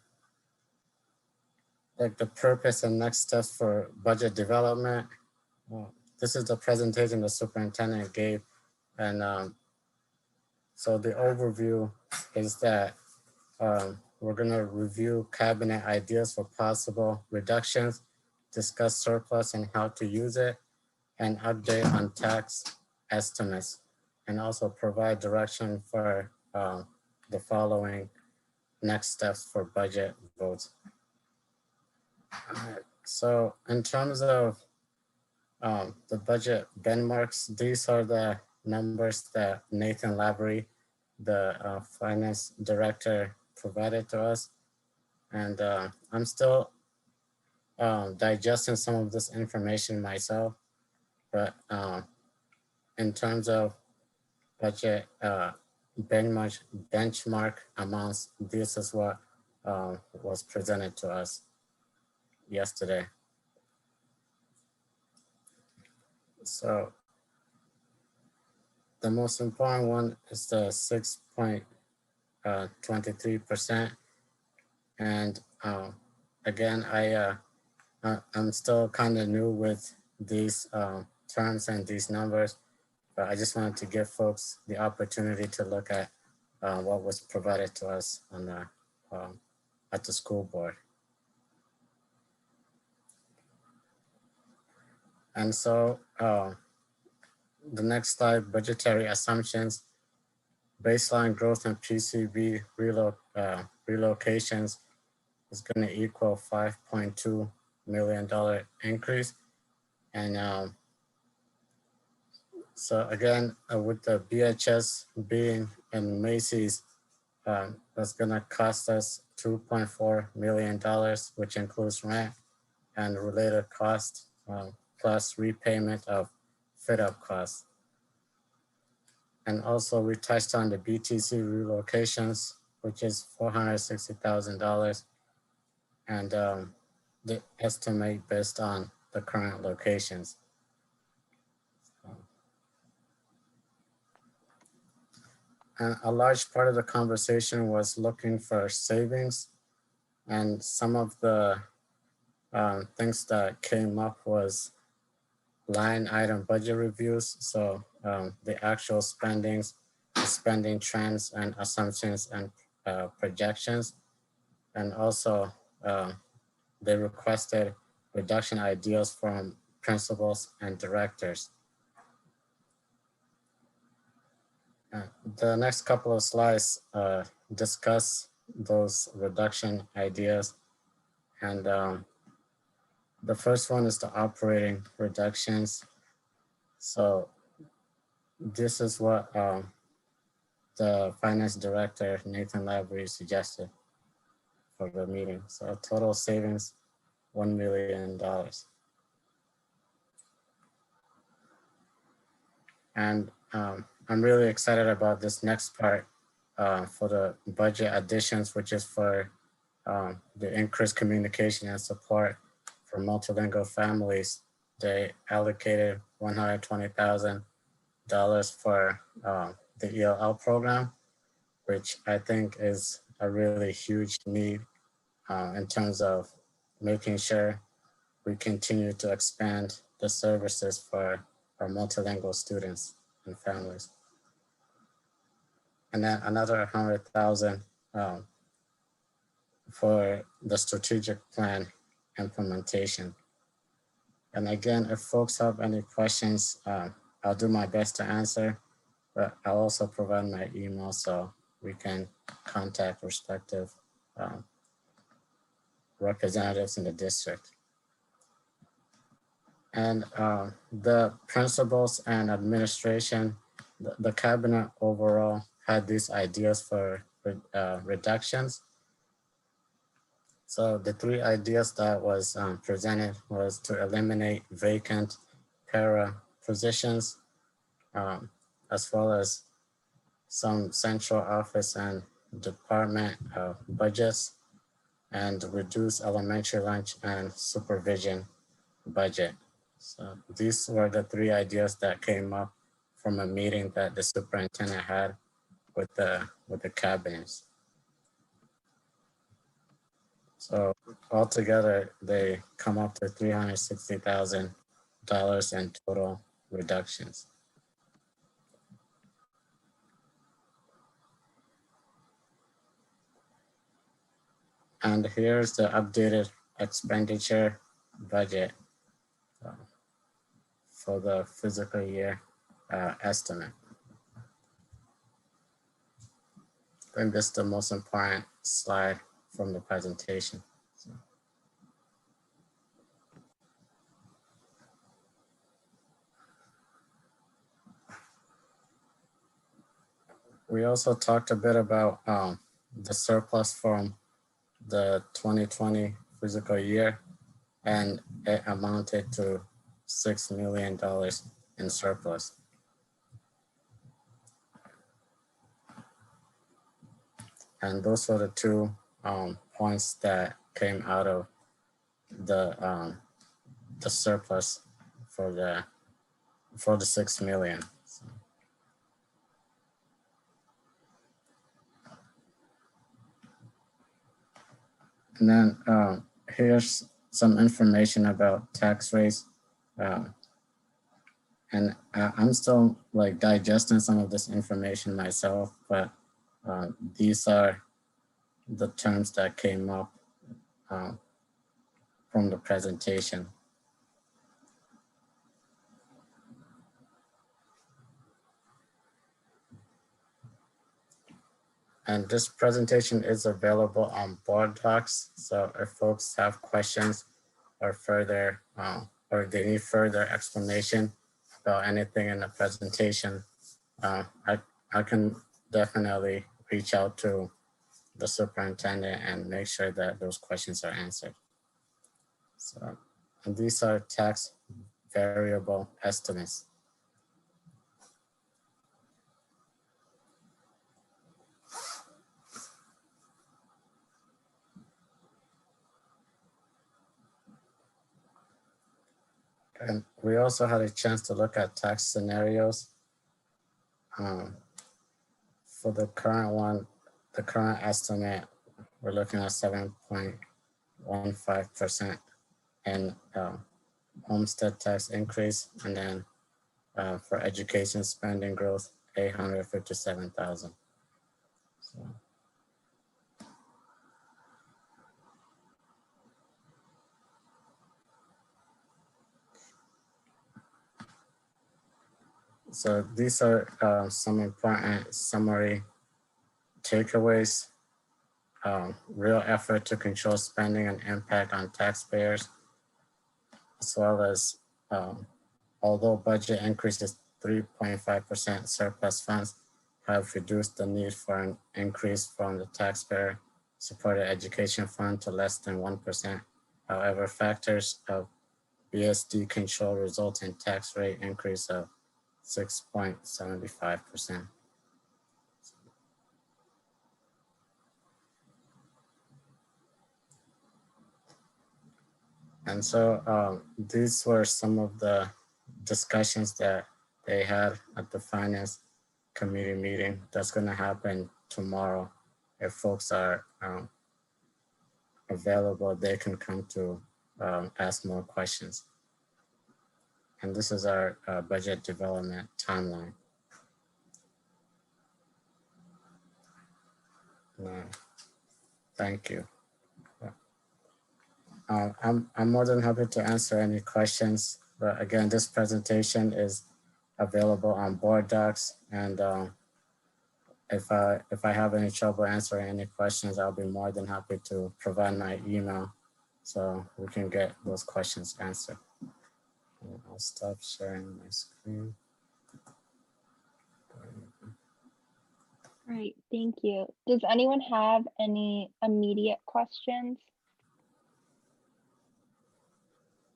like the purpose and next steps for budget development. This is the presentation the superintendent gave. And so the overview is that we're gonna review cabinet ideas for possible reductions, discuss surplus and how to use it, and update on tax estimates, and also provide direction for the following next steps for budget votes. So in terms of the budget benchmarks, these are the numbers that Nathan Lavery, the finance director, provided to us. And I'm still digesting some of this information myself, but in terms of budget benchmark amounts, this is what was presented to us yesterday. So the most important one is the 6.23%. And again, I'm still kind of new with these terms and these numbers, but I just wanted to give folks the opportunity to look at what was provided to us on the, at the school board. And so the next slide, budgetary assumptions, baseline growth in PCB relocations is going to equal $5.2 million increase. And so again, with the BHS being in Macy's, that's going to cost us $2.4 million, which includes rent and related costs, plus repayment of fit up costs. And also we touched on the BTC relocations, which is $460,000. And the estimate based on the current locations. And a large part of the conversation was looking for savings, and some of the things that came up was line item budget reviews. So the actual spendings, the spending trends and assumptions and projections. And also they requested reduction ideas from principals and directors. The next couple of slides discuss those reduction ideas. And the first one is the operating reductions. So this is what the finance director, Nathan Lavery, suggested for the meeting. So total savings, $1 million. And I'm really excited about this next part for the budget additions, which is for the increased communication and support for multilingual families. They allocated $120,000 for the ELL program, which I think is a really huge need in terms of making sure we continue to expand the services for our multilingual students and families. And then another 100,000 for the strategic plan implementation. And again, if folks have any questions, I'll do my best to answer, but I'll also provide my email so we can contact respective representatives in the district. And the principals and administration, the cabinet overall had these ideas for reductions. So the three ideas that was presented was to eliminate vacant para positions, as well as some central office and department budgets, and reduce elementary lunch and supervision budget. So these were the three ideas that came up from a meeting that the superintendent had with the cabinets. So altogether, they come up to $360,000 in total reductions. And here's the updated expenditure budget for the fiscal year estimate. I think this is the most important slide from the presentation. So. We also talked a bit about the surplus from the 2020 fiscal year, and it amounted to $6 million in surplus. And those were the two points that came out of the surplus for the 6 million. So. And then here's some information about tax rates. And I'm still like digesting some of this information myself, but these are the terms that came up from the presentation. And this presentation is available on board docs. So if folks have questions or further, or they need further explanation about anything in the presentation, I can definitely reach out to the superintendent and make sure that those questions are answered. So, and these are tax variable estimates. And we also had a chance to look at tax scenarios. For the current one, the current estimate, we're looking at 7.15% in homestead tax increase, and then for education spending growth, 857,000. So these are some important summary takeaways. Real effort to control spending and impact on taxpayers, as well as although budget increases 3.5%, surplus funds have reduced the need for an increase from the taxpayer supported education fund to less than 1%. However, factors of BSD control result in tax rate increase of 6.75%. And so these were some of the discussions that they had at the finance committee meeting that's going to happen tomorrow. If folks are available, they can come to ask more questions. And this is our budget development timeline. Thank you. I'm more than happy to answer any questions, but again, this presentation is available on board docs, and if I have any trouble answering any questions, I'll be more than happy to provide my email so we can get those questions answered. And I'll stop sharing my screen. Great, thank you. Does anyone have any immediate questions?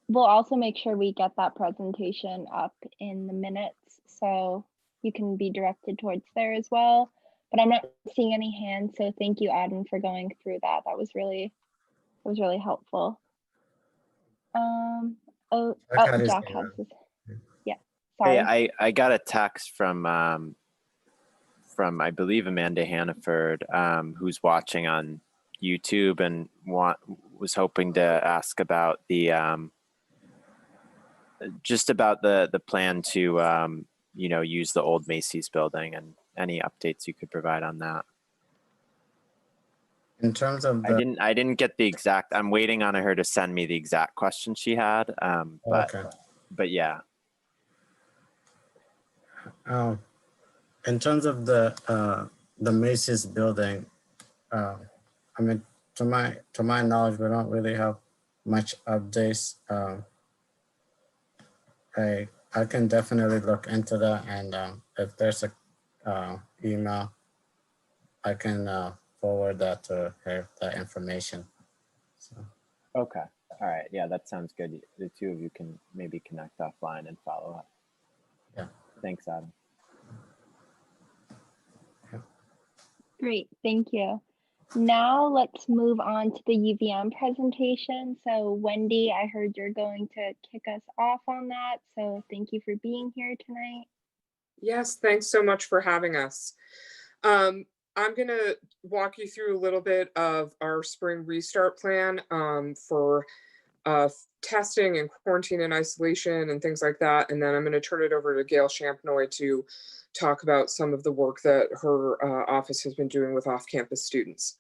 We'll also make sure we get that presentation up in the minutes so you can be directed towards there as well. But I'm not seeing any hands, so thank you, Aden, for going through that. That was really helpful. Jack has his, yeah. Sorry. Hey, I got a text from I believe Amanda Hannaford, who's watching on YouTube and was hoping to ask about the just about the plan to use the old Macy's building and any updates you could provide on that. In terms of I the, didn't get the exact. I'm waiting on her to send me the exact question she had. okay. But yeah. In terms of the Macy's building, I mean, to my knowledge, we don't really have much updates. I can definitely look into that, and if there's a email, I can forward that to her, that information. So. Okay. All right. Yeah, that sounds good. The two of you can maybe connect offline and follow up. Yeah. Thanks, Adam. Great, thank you. Now let's move on to the UVM presentation. So Wendy, I heard you're going to kick us off on that. So thank you for being here tonight. Yes, thanks so much for having us. I'm going to walk you through a little bit of our spring restart plan for testing and quarantine and isolation and things like that. And then I'm going to turn it over to Gail Shampnois to talk about some of the work that her office has been doing with off-campus students.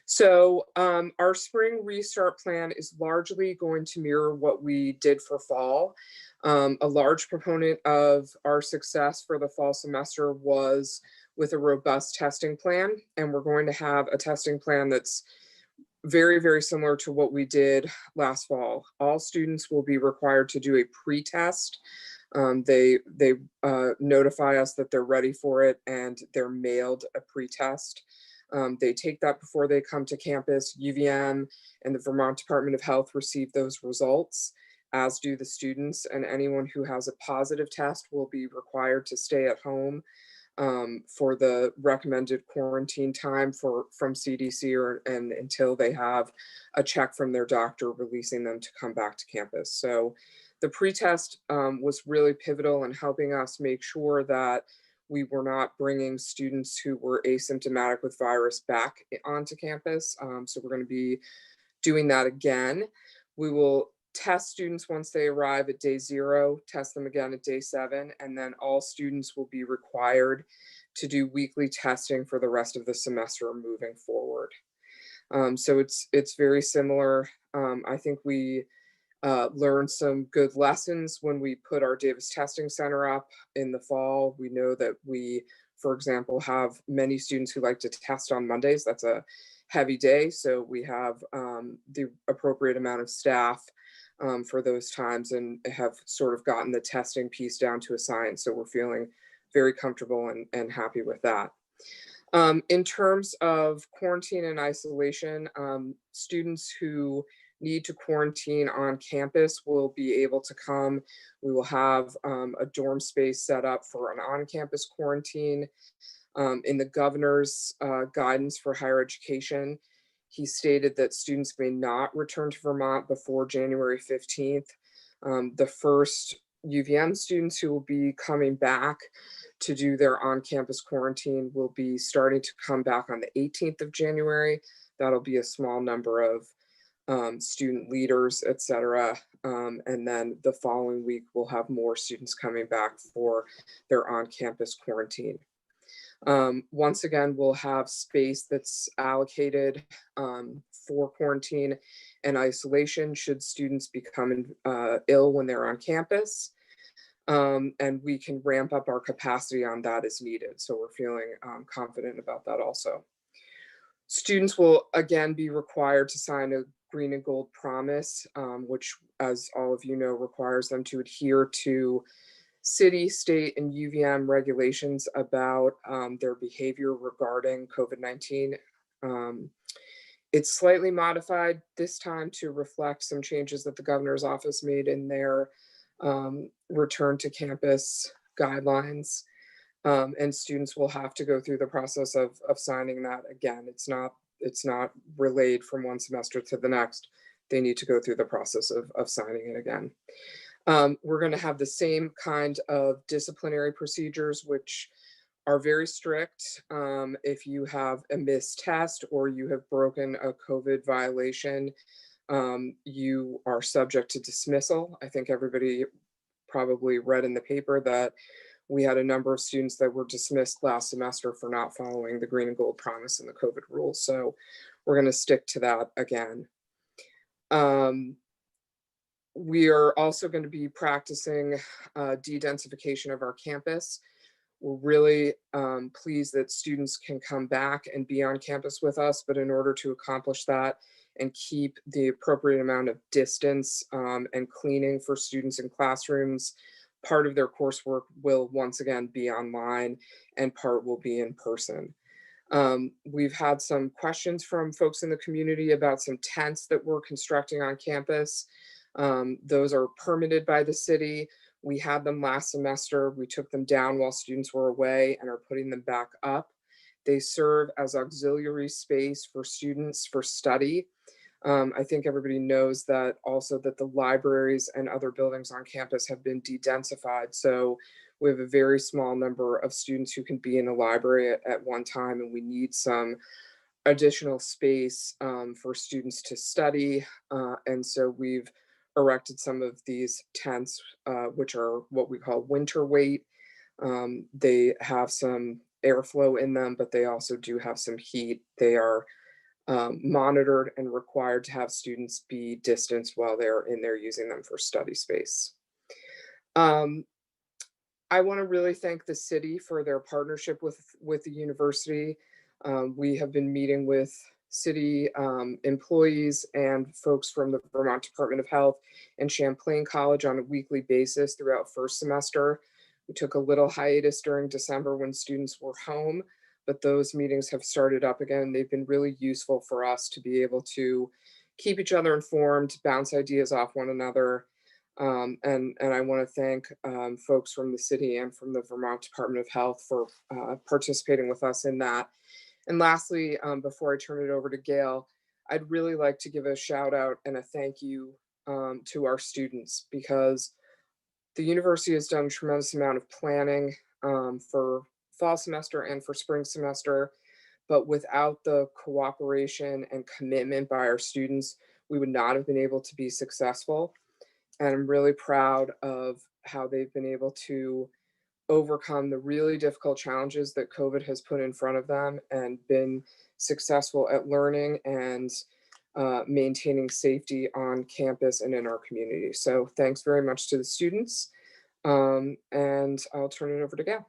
So our spring restart plan is largely going to mirror what we did for fall. A large proponent of our success for the fall semester was with a robust testing plan, and we're going to have a testing plan that's very, very similar to what we did last fall. All students will be required to do a pre-test. They notify us that they're ready for it, and they're mailed a pre-test. They take that before they come to campus. UVM and the Vermont Department of Health receive those results, as do the students, and anyone who has a positive test will be required to stay at home for the recommended quarantine time from CDC and until they have a check from their doctor releasing them to come back to campus. So the pretest was really pivotal in helping us make sure that we were not bringing students who were asymptomatic with virus back onto campus. So we're going to be doing that again. We will test students once they arrive at day 0, test them again at day 7, and then all students will be required to do weekly testing for the rest of the semester moving forward. So it's very similar. I think we learned some good lessons when we put our Davis Testing Center up in the fall. We know that we, for example, have many students who like to test on Mondays. That's a heavy day. So we have the appropriate amount of staff for those times and have sort of gotten the testing piece down to a science. So we're feeling very comfortable and happy with that. In terms of quarantine and isolation, students who need to quarantine on campus will be able to come. We will have a dorm space set up for an on-campus quarantine. In the governor's guidance for higher education, he stated that students may not return to Vermont before January 15th. The first UVM students who will be coming back to do their on-campus quarantine will be starting to come back on the 18th of January. That'll be a small number of student leaders, et cetera. And then the following week, we'll have more students coming back for their on-campus quarantine. Once again, we'll have space that's allocated for quarantine and isolation should students become ill when they're on campus. And we can ramp up our capacity on that as needed. So we're feeling confident about that also. Students will again be required to sign a green and gold promise, which, as all of you know, requires them to adhere to city, state, and UVM regulations about their behavior regarding COVID-19. It's slightly modified this time to reflect some changes that the governor's office made in their return to campus guidelines. And students will have to go through the process of signing that again. It's not relayed from one semester to the next. They need to go through the process of signing it again. We're going to have the same kind of disciplinary procedures, which are very strict. If you have a missed test or you have broken a COVID violation, you are subject to dismissal. I think everybody probably read in the paper that we had a number of students that were dismissed last semester for not following the green and gold promise and the COVID rules. So we're going to stick to that again. We are also going to be practicing de-densification of our campus. We're really pleased that students can come back and be on campus with us, but in order to accomplish that and keep the appropriate amount of distance and cleaning for students in classrooms, part of their coursework will once again be online and part will be in person. We've had some questions from folks in the community about some tents that we're constructing on campus. Those are permitted by the city. We had them last semester. We took them down while students were away and are putting them back up. They serve as auxiliary space for students for study. I think everybody knows that also that the libraries and other buildings on campus have been de-densified. So we have a very small number of students who can be in a library at one time, and we need some additional space for students to study. And so we've erected some of these tents, which are what we call winter weight. They have some airflow in them, but they also do have some heat. They are monitored and required to have students be distanced while they're in there using them for study space. I want to really thank the city for their partnership with the university. We have been meeting with city employees and folks from the Vermont Department of Health and Champlain College on a weekly basis throughout first semester. We took a little hiatus during December when students were home, but those meetings have started up again. They've been really useful for us to be able to keep each other informed, bounce ideas off one another. And I want to thank folks from the city and from the Vermont Department of Health for participating with us in that. And lastly, before I turn it over to Gail, I'd really like to give a shout out and a thank you to our students, because the university has done a tremendous amount of planning for fall semester and for spring semester, but without the cooperation and commitment by our students, we would not have been able to be successful. And I'm really proud of how they've been able to overcome the really difficult challenges that COVID has put in front of them and been successful at learning and maintaining safety on campus and in our community. So thanks very much to the students. And I'll turn it over to Gail.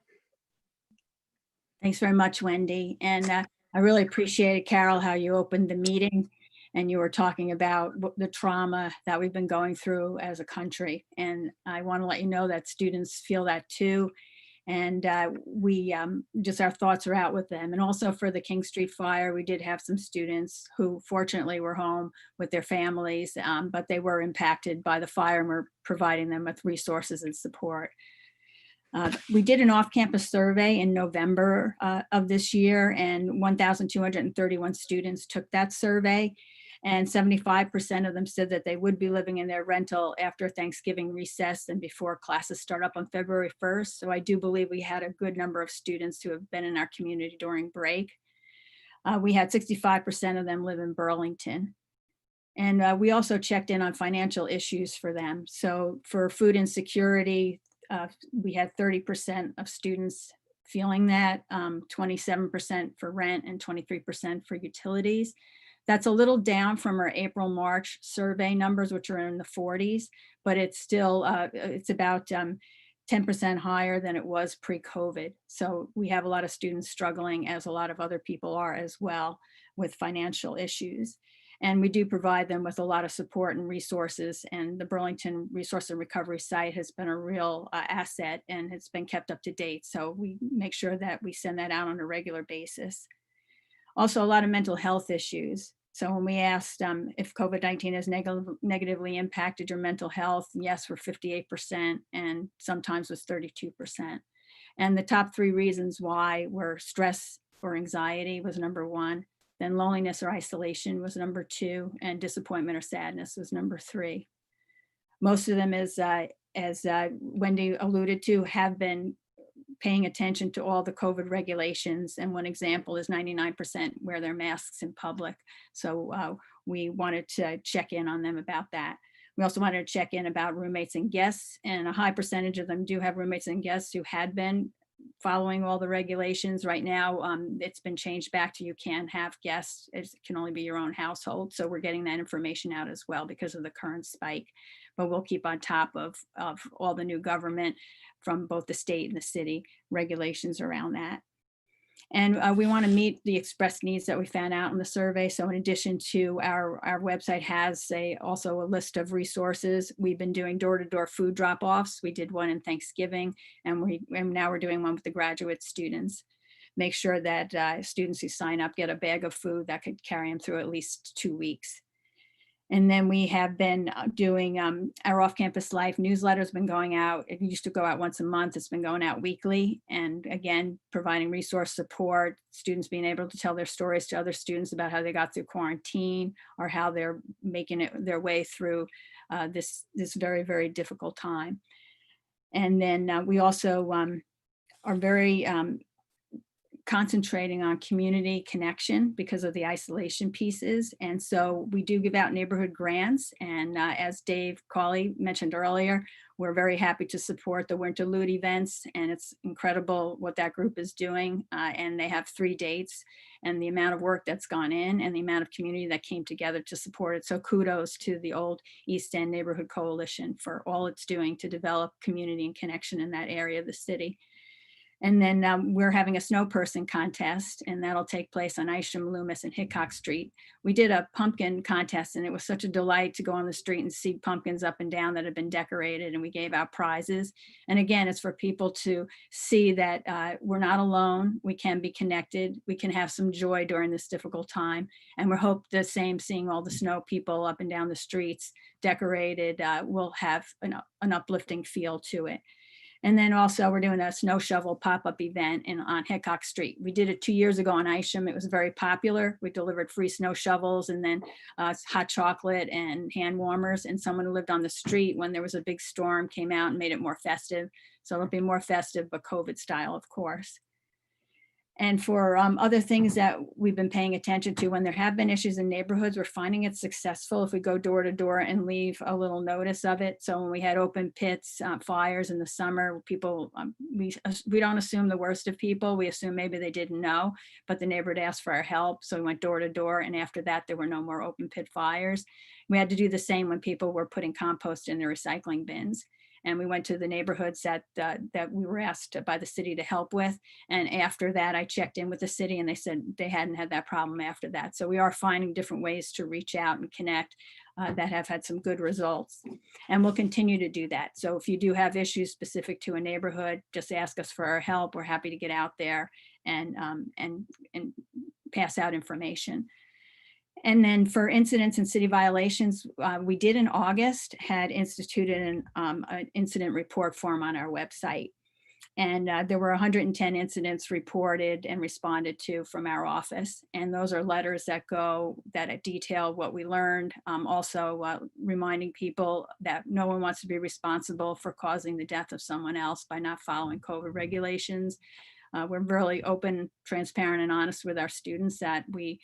Thanks very much, Wendy. And I really appreciated, Carol, how you opened the meeting and you were talking about the trauma that we've been going through as a country. And I want to let you know that students feel that too. And we just, our thoughts are out with them. And also for the King Street fire, we did have some students who fortunately were home with their families, but they were impacted by the fire, and we're providing them with resources and support. We did an off-campus survey in November of this year, and 1,231 students took that survey, and 75% of them said that they would be living in their rental after Thanksgiving recess and before classes start up on February 1st. So I do believe we had a good number of students who have been in our community during break. We had 65% of them live in Burlington. And we also checked in on financial issues for them. So for food insecurity, we had 30% of students feeling that, 27% for rent and 23% for utilities. That's a little down from our April-March survey numbers, which are in the 40s, but it's still, it's about 10% higher than it was pre-COVID. So we have a lot of students struggling, as a lot of other people are as well, with financial issues. And we do provide them with a lot of support and resources, and the Burlington Resource and Recovery site has been a real asset, and it's been kept up to date. So we make sure that we send that out on a regular basis. Also, a lot of mental health issues. So when we asked if COVID-19 has negatively impacted your mental health, yes, we're 58%, and sometimes was 32%. And the top 3 reasons why were stress or anxiety was number 1. Then loneliness or isolation was number 2, and disappointment or sadness was number 3. Most of them, as Wendy alluded to, have been paying attention to all the COVID regulations. And one example is 99% wear their masks in public. So we wanted to check in on them about that. We also wanted to check in about roommates and guests, and a high percentage of them do have roommates and guests who had been following all the regulations. Right now, it's been changed back to you can't have guests. It can only be your own household. So we're getting that information out as well because of the current spike. But we'll keep on top of all the new government from both the state and the city regulations around that. And we want to meet the expressed needs that we found out in the survey. So in addition to our website has also a list of resources. We've been doing door-to-door food drop-offs. We did one in Thanksgiving, and now we're doing one with the graduate students. Make sure that students who sign up get a bag of food that could carry them through at least 2 weeks. And then we have been doing our off-campus life newsletter has been going out. It used to go out once a month. It's been going out weekly. And again, providing resource support, students being able to tell their stories to other students about how they got through quarantine or how they're making it their way through this very, very difficult time. And then we also are very concentrating on community connection because of the isolation pieces. And so we do give out neighborhood grants. And as Dave Cawley mentioned earlier, we're very happy to support the Winter Loot events. And it's incredible what that group is doing. And they have 3 dates, and the amount of work that's gone in and the amount of community that came together to support it. So kudos to the old East End Neighborhood Coalition for all it's doing to develop community and connection in that area of the city. And then we're having a snow person contest, and that'll take place on Isham, Loomis, and Hickok Street. We did a pumpkin contest, and it was such a delight to go on the street and see pumpkins up and down that have been decorated, and we gave out prizes. And again, it's for people to see that we're not alone. We can be connected. We can have some joy during this difficult time. And we hope the same, seeing all the snow people up and down the streets decorated will have an uplifting feel to it. And then also we're doing a snow shovel pop-up event on Hickok Street. We did it 2 years ago on Isham. It was very popular. We delivered free snow shovels and then hot chocolate and hand warmers. And someone who lived on the street when there was a big storm came out and made it more festive. So it'll be more festive, but COVID style, of course. And for other things that we've been paying attention to, when there have been issues in neighborhoods, we're finding it successful if we go door to door and leave a little notice of it. So when we had open pits, fires in the summer, people, we don't assume the worst of people. We assume maybe they didn't know, but the neighborhood asked for our help. So we went door to door, and after that, there were no more open pit fires. We had to do the same when people were putting compost in their recycling bins. And we went to the neighborhoods that we were asked by the city to help with. And after that, I checked in with the city, and they said they hadn't had that problem after that. So we are finding different ways to reach out and connect that have had some good results. And we'll continue to do that. So if you do have issues specific to a neighborhood, just ask us for our help. We're happy to get out there and pass out information. And then for incidents and city violations, we did in August had instituted an incident report form on our website. And there were 110 incidents reported and responded to from our office. And those are letters that detail what we learned. Also reminding people that no one wants to be responsible for causing the death of someone else by not following COVID regulations. We're really open, transparent, and honest with our students that we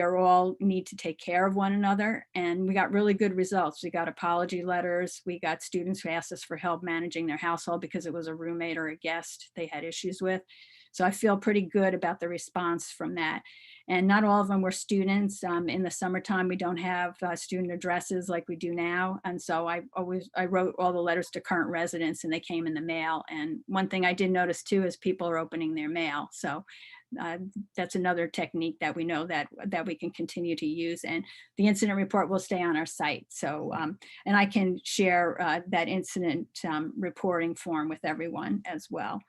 are all need to take care of one another, and we got really good results. We got apology letters. We got students who asked us for help managing their household because it was a roommate or a guest they had issues with. So I feel pretty good about the response from that. And not all of them were students. In the summertime, we don't have student addresses like we do now. And so I wrote all the letters to current residents, and they came in the mail. And one thing I did notice too is people are opening their mail. So that's another technique that we know that we can continue to use. And the incident report will stay on our site. So, and I can share that incident reporting form with everyone as well.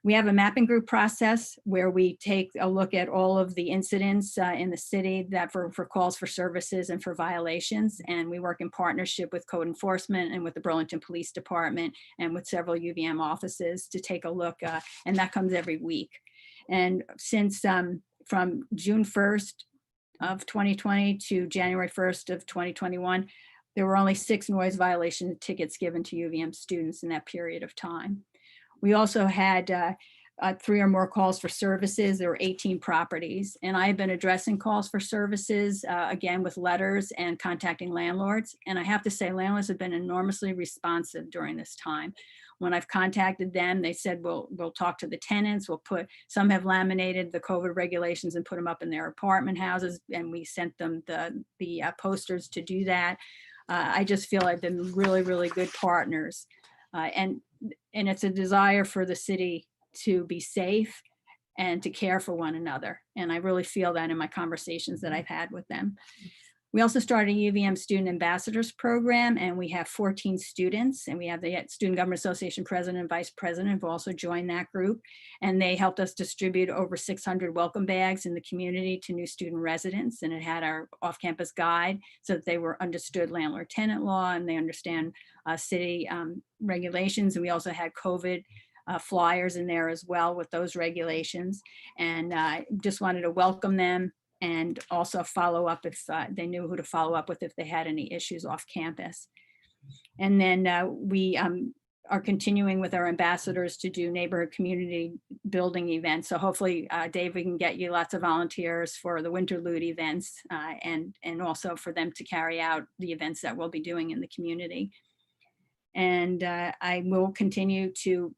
We have a mapping group process where we take a look at all of the incidents in the city that for calls for services and for violations. And we work in partnership with code enforcement and with the Burlington Police Department and with several UVM offices to take a look, and that comes every week. And since from June 1st of 2020 to January 1st of 2021, there were only 6 noise violation tickets given to UVM students in that period of time. We also had 3 or more calls for services. There were 18 properties. And I have been addressing calls for services, again, with letters and contacting landlords. And I have to say, landlords have been enormously responsive during this time. When I've contacted them, they said, we'll talk to the tenants. Some have laminated the COVID regulations and put them up in their apartment houses. And we sent them the posters to do that. I just feel I've been really, really good partners. And it's a desire for the city to be safe and to care for one another. And I really feel that in my conversations that I've had with them. We also started a UVM Student Ambassadors Program, and we have 14 students, and we have the Student Government Association President and Vice President who also joined that group. And they helped us distribute over 600 welcome bags in the community to new student residents. And it had our off-campus guide so that they were understood landlord-tenant law and they understand city regulations. And we also had COVID flyers in there as well with those regulations. And just wanted to welcome them and also follow up if they knew who to follow up with if they had any issues off campus. And then we are continuing with our ambassadors to do neighborhood community building events. So hopefully, Dave, we can get you lots of volunteers for the Winterlude events and also for them to carry out the events that we'll be doing in the community. And I will continue to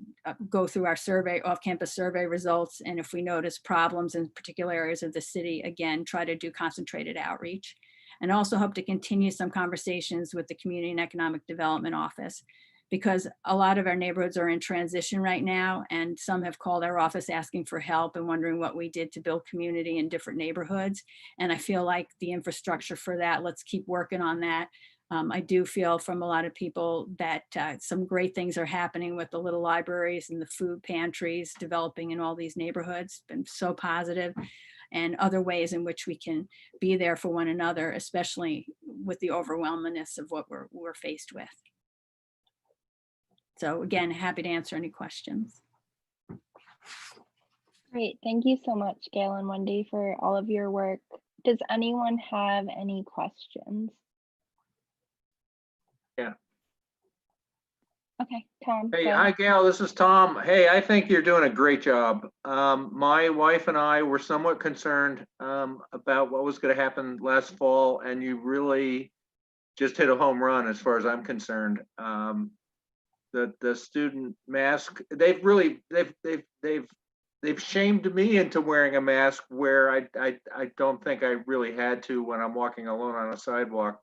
go through our survey, off-campus survey results. And if we notice problems in particular areas of the city, again, try to do concentrated outreach. And also hope to continue some conversations with the Community and Economic Development Office, because a lot of our neighborhoods are in transition right now. And some have called our office asking for help and wondering what we did to build community in different neighborhoods. And I feel like the infrastructure for that, let's keep working on that. I do feel from a lot of people that some great things are happening with the little libraries and the food pantries developing in all these neighborhoods. It's been so positive, and other ways in which we can be there for one another, especially with the overwhelmingness of what we're faced with. So again, happy to answer any questions. Great. Thank you so much, Gail and Wendy, for all of your work. Does anyone have any questions? Yeah. Okay, Tom. Hey, go. hi Gail, this is Tom. Hey, I think you're doing a great job. My wife and I were somewhat concerned about what was going to happen last fall, and you really just hit a home run as far as I'm concerned. The student mask, they've shamed me into wearing a mask where I don't think I really had to when I'm walking alone on a sidewalk,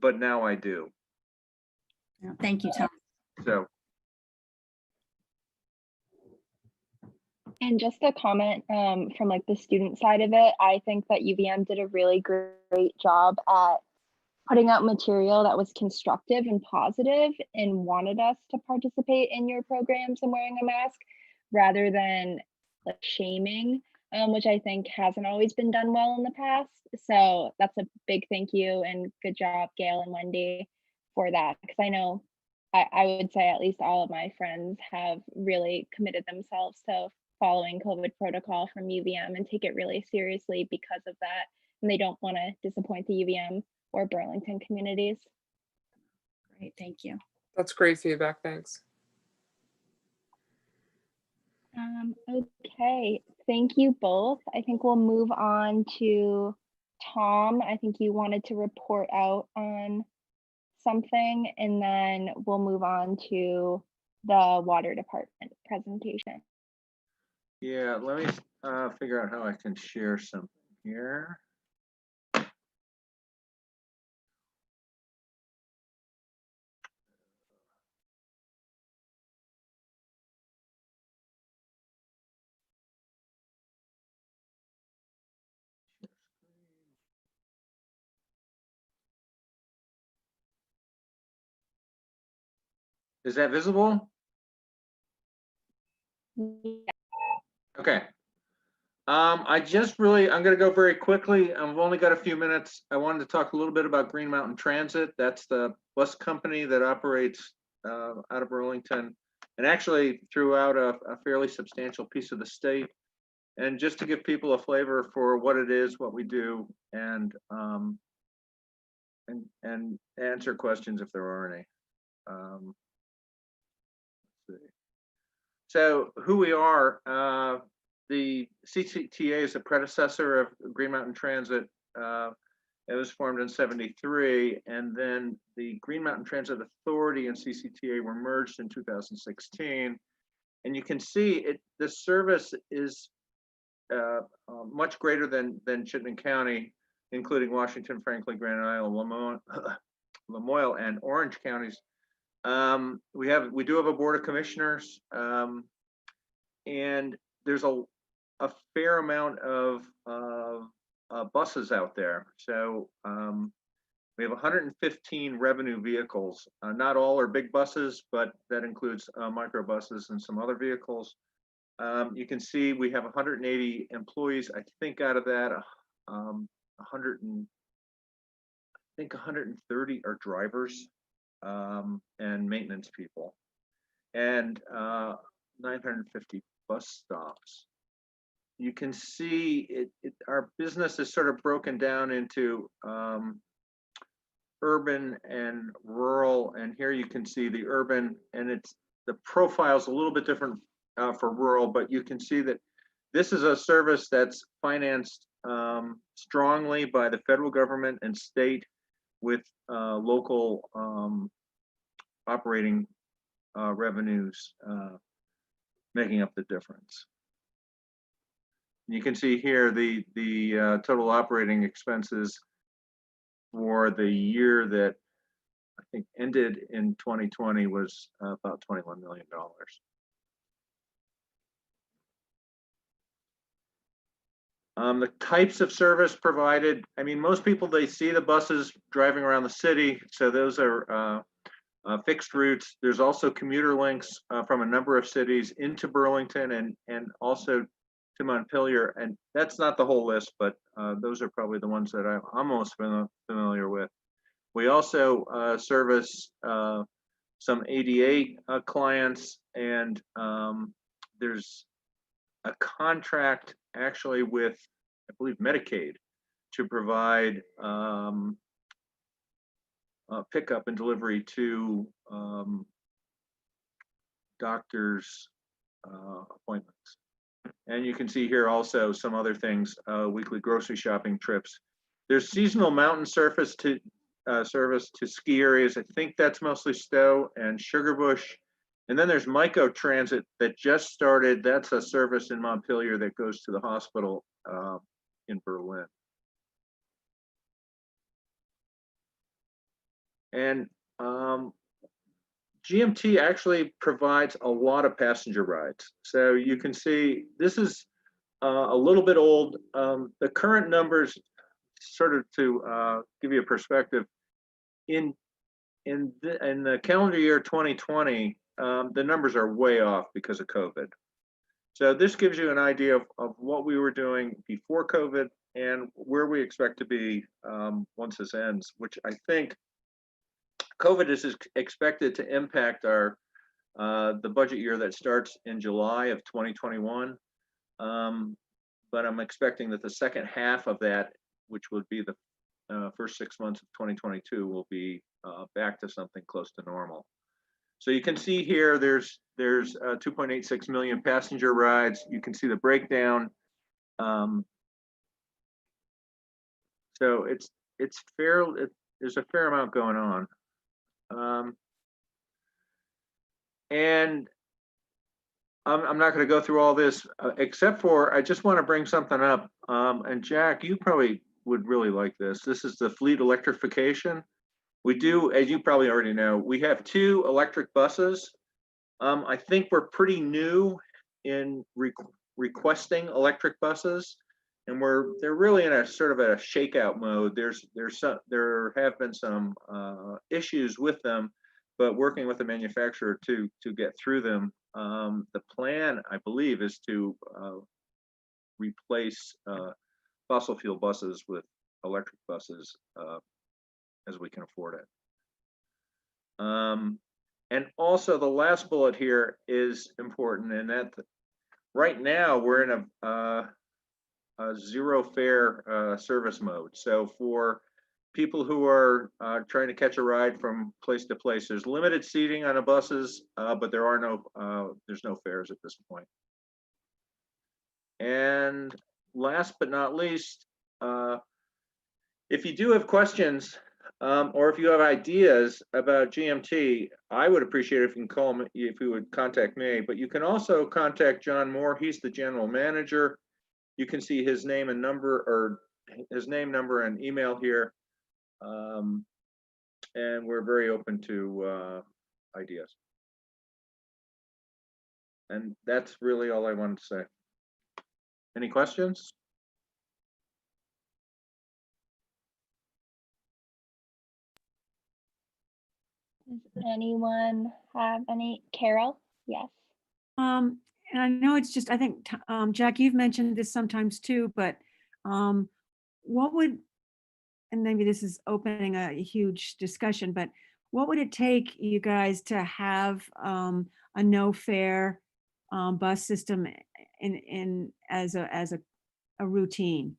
but now I do. Thank you, Tom. So. And just a comment from like the student side of it, I think that UVM did a really great job at putting out material that was constructive and positive and wanted us to participate in your programs and wearing a mask rather than like shaming, which I think hasn't always been done well in the past. So that's a big thank you and good job, Gail and Wendy, for that. Because I know I would say at least all of my friends have really committed themselves to following COVID protocol from UVM and take it really seriously because of that. And they don't want to disappoint the UVM or Burlington communities. Great, thank you. That's great feedback, thanks. Okay, thank you both. I think we'll move on to Tom. I think you wanted to report out on something, and then we'll move on to the water department presentation. Yeah, let me figure out how I can share something here. Is that visible? Yeah. Okay. I'm going to go very quickly. I've only got a few minutes. I wanted to talk a little bit about Green Mountain Transit. That's the bus company that operates out of Burlington and actually throughout a fairly substantial piece of the state. And just to give people a flavor for what it is, what we do, and answer questions if there are any. So who we are, the CCTA is a predecessor of Green Mountain Transit. It was formed in '73, and then the Green Mountain Transit Authority and CCTA were merged in 2016. And you can see it. The service is much greater than Chittenden County, including Washington, Franklin, Grand Island, Lamoille, and Orange counties. We do have a board of commissioners, and there's a fair amount of buses out there. So we have 115 revenue vehicles. Not all are big buses, but that includes microbuses and some other vehicles. You can see we have 180 employees. I think out of that, 130 are drivers and maintenance people, and 950 bus stops. You can see our business is sort of broken down into urban and rural, and here you can see the urban, and the profile's a little bit different for rural, but you can see that this is a service that's financed strongly by the federal government and state, with local operating revenues making up the difference. You can see here the total operating expenses for the year that I think ended in 2020 was about $21 million. The types of service provided, I mean, most people, they see the buses driving around the city, so those are fixed routes. There's also commuter links from a number of cities into Burlington and also to Montpelier, and that's not the whole list, but those are probably the ones that I'm most familiar with. We also service some ADA clients, and there's a contract actually with, I believe, Medicaid to provide pickup and delivery to doctors' appointments. And you can see here also some other things, weekly grocery shopping trips. There's seasonal mountain service to ski areas. I think that's mostly Stowe and Sugarbush. And then there's Myco Transit that just started. That's a service in Montpelier that goes to the hospital in Berlin. And GMT actually provides a lot of passenger rides. So you can see this is a little bit old. The current numbers, sort of to give you a perspective, in the calendar year 2020, the numbers are way off because of COVID. So this gives you an idea of what we were doing before COVID and where we expect to be once this ends, which I think COVID is expected to impact our the budget year that starts in July of 2021. But I'm expecting that the second half of that, which would be the first 6 months of 2022, will be back to something close to normal. So you can see here, there's 2.86 million passenger rides. You can see the breakdown. So it's fair. There's a fair amount going on. And I'm not going to go through all this, except for I just want to bring something up. And Jack, you probably would really like this. This is the fleet electrification. We do, as you probably already know, we have 2 electric buses. I think we're pretty new in requesting electric buses, and they're really in a sort of a shakeout mode. There have been some issues with them, but working with the manufacturer to get through them. The plan, I believe, is to replace fossil fuel buses with electric buses as we can afford it. And also the last bullet here is important, and that right now we're in a zero fare service mode. So for people who are trying to catch a ride from place to place. There's limited seating on the buses, but there are there's no fares at this point. And last but not least, if you do have questions or if you have ideas about GMT, I would appreciate it if you can call me, if you would contact me, but you can also contact John Moore. He's the general manager. You can see his name and number, or his name, number, and email here. And we're very open to ideas. And that's really all I wanted to say. Any questions? Does anyone have any? Carol? Yes. And I know it's just, I think, Jack, you've mentioned this sometimes too, but what would, and maybe this is opening a huge discussion, but what would it take you guys to have a no fare bus system in as a routine?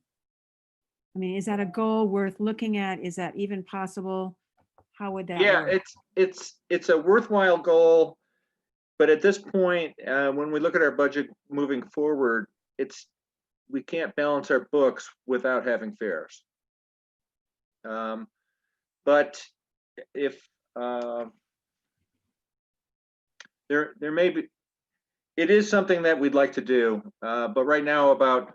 I mean, is that a goal worth looking at? Is that even possible? How would that work? It's a worthwhile goal, but at this point, when we look at our budget moving forward, we can't balance our books without having fares. But if there may be, it is something that we'd like to do, but right now about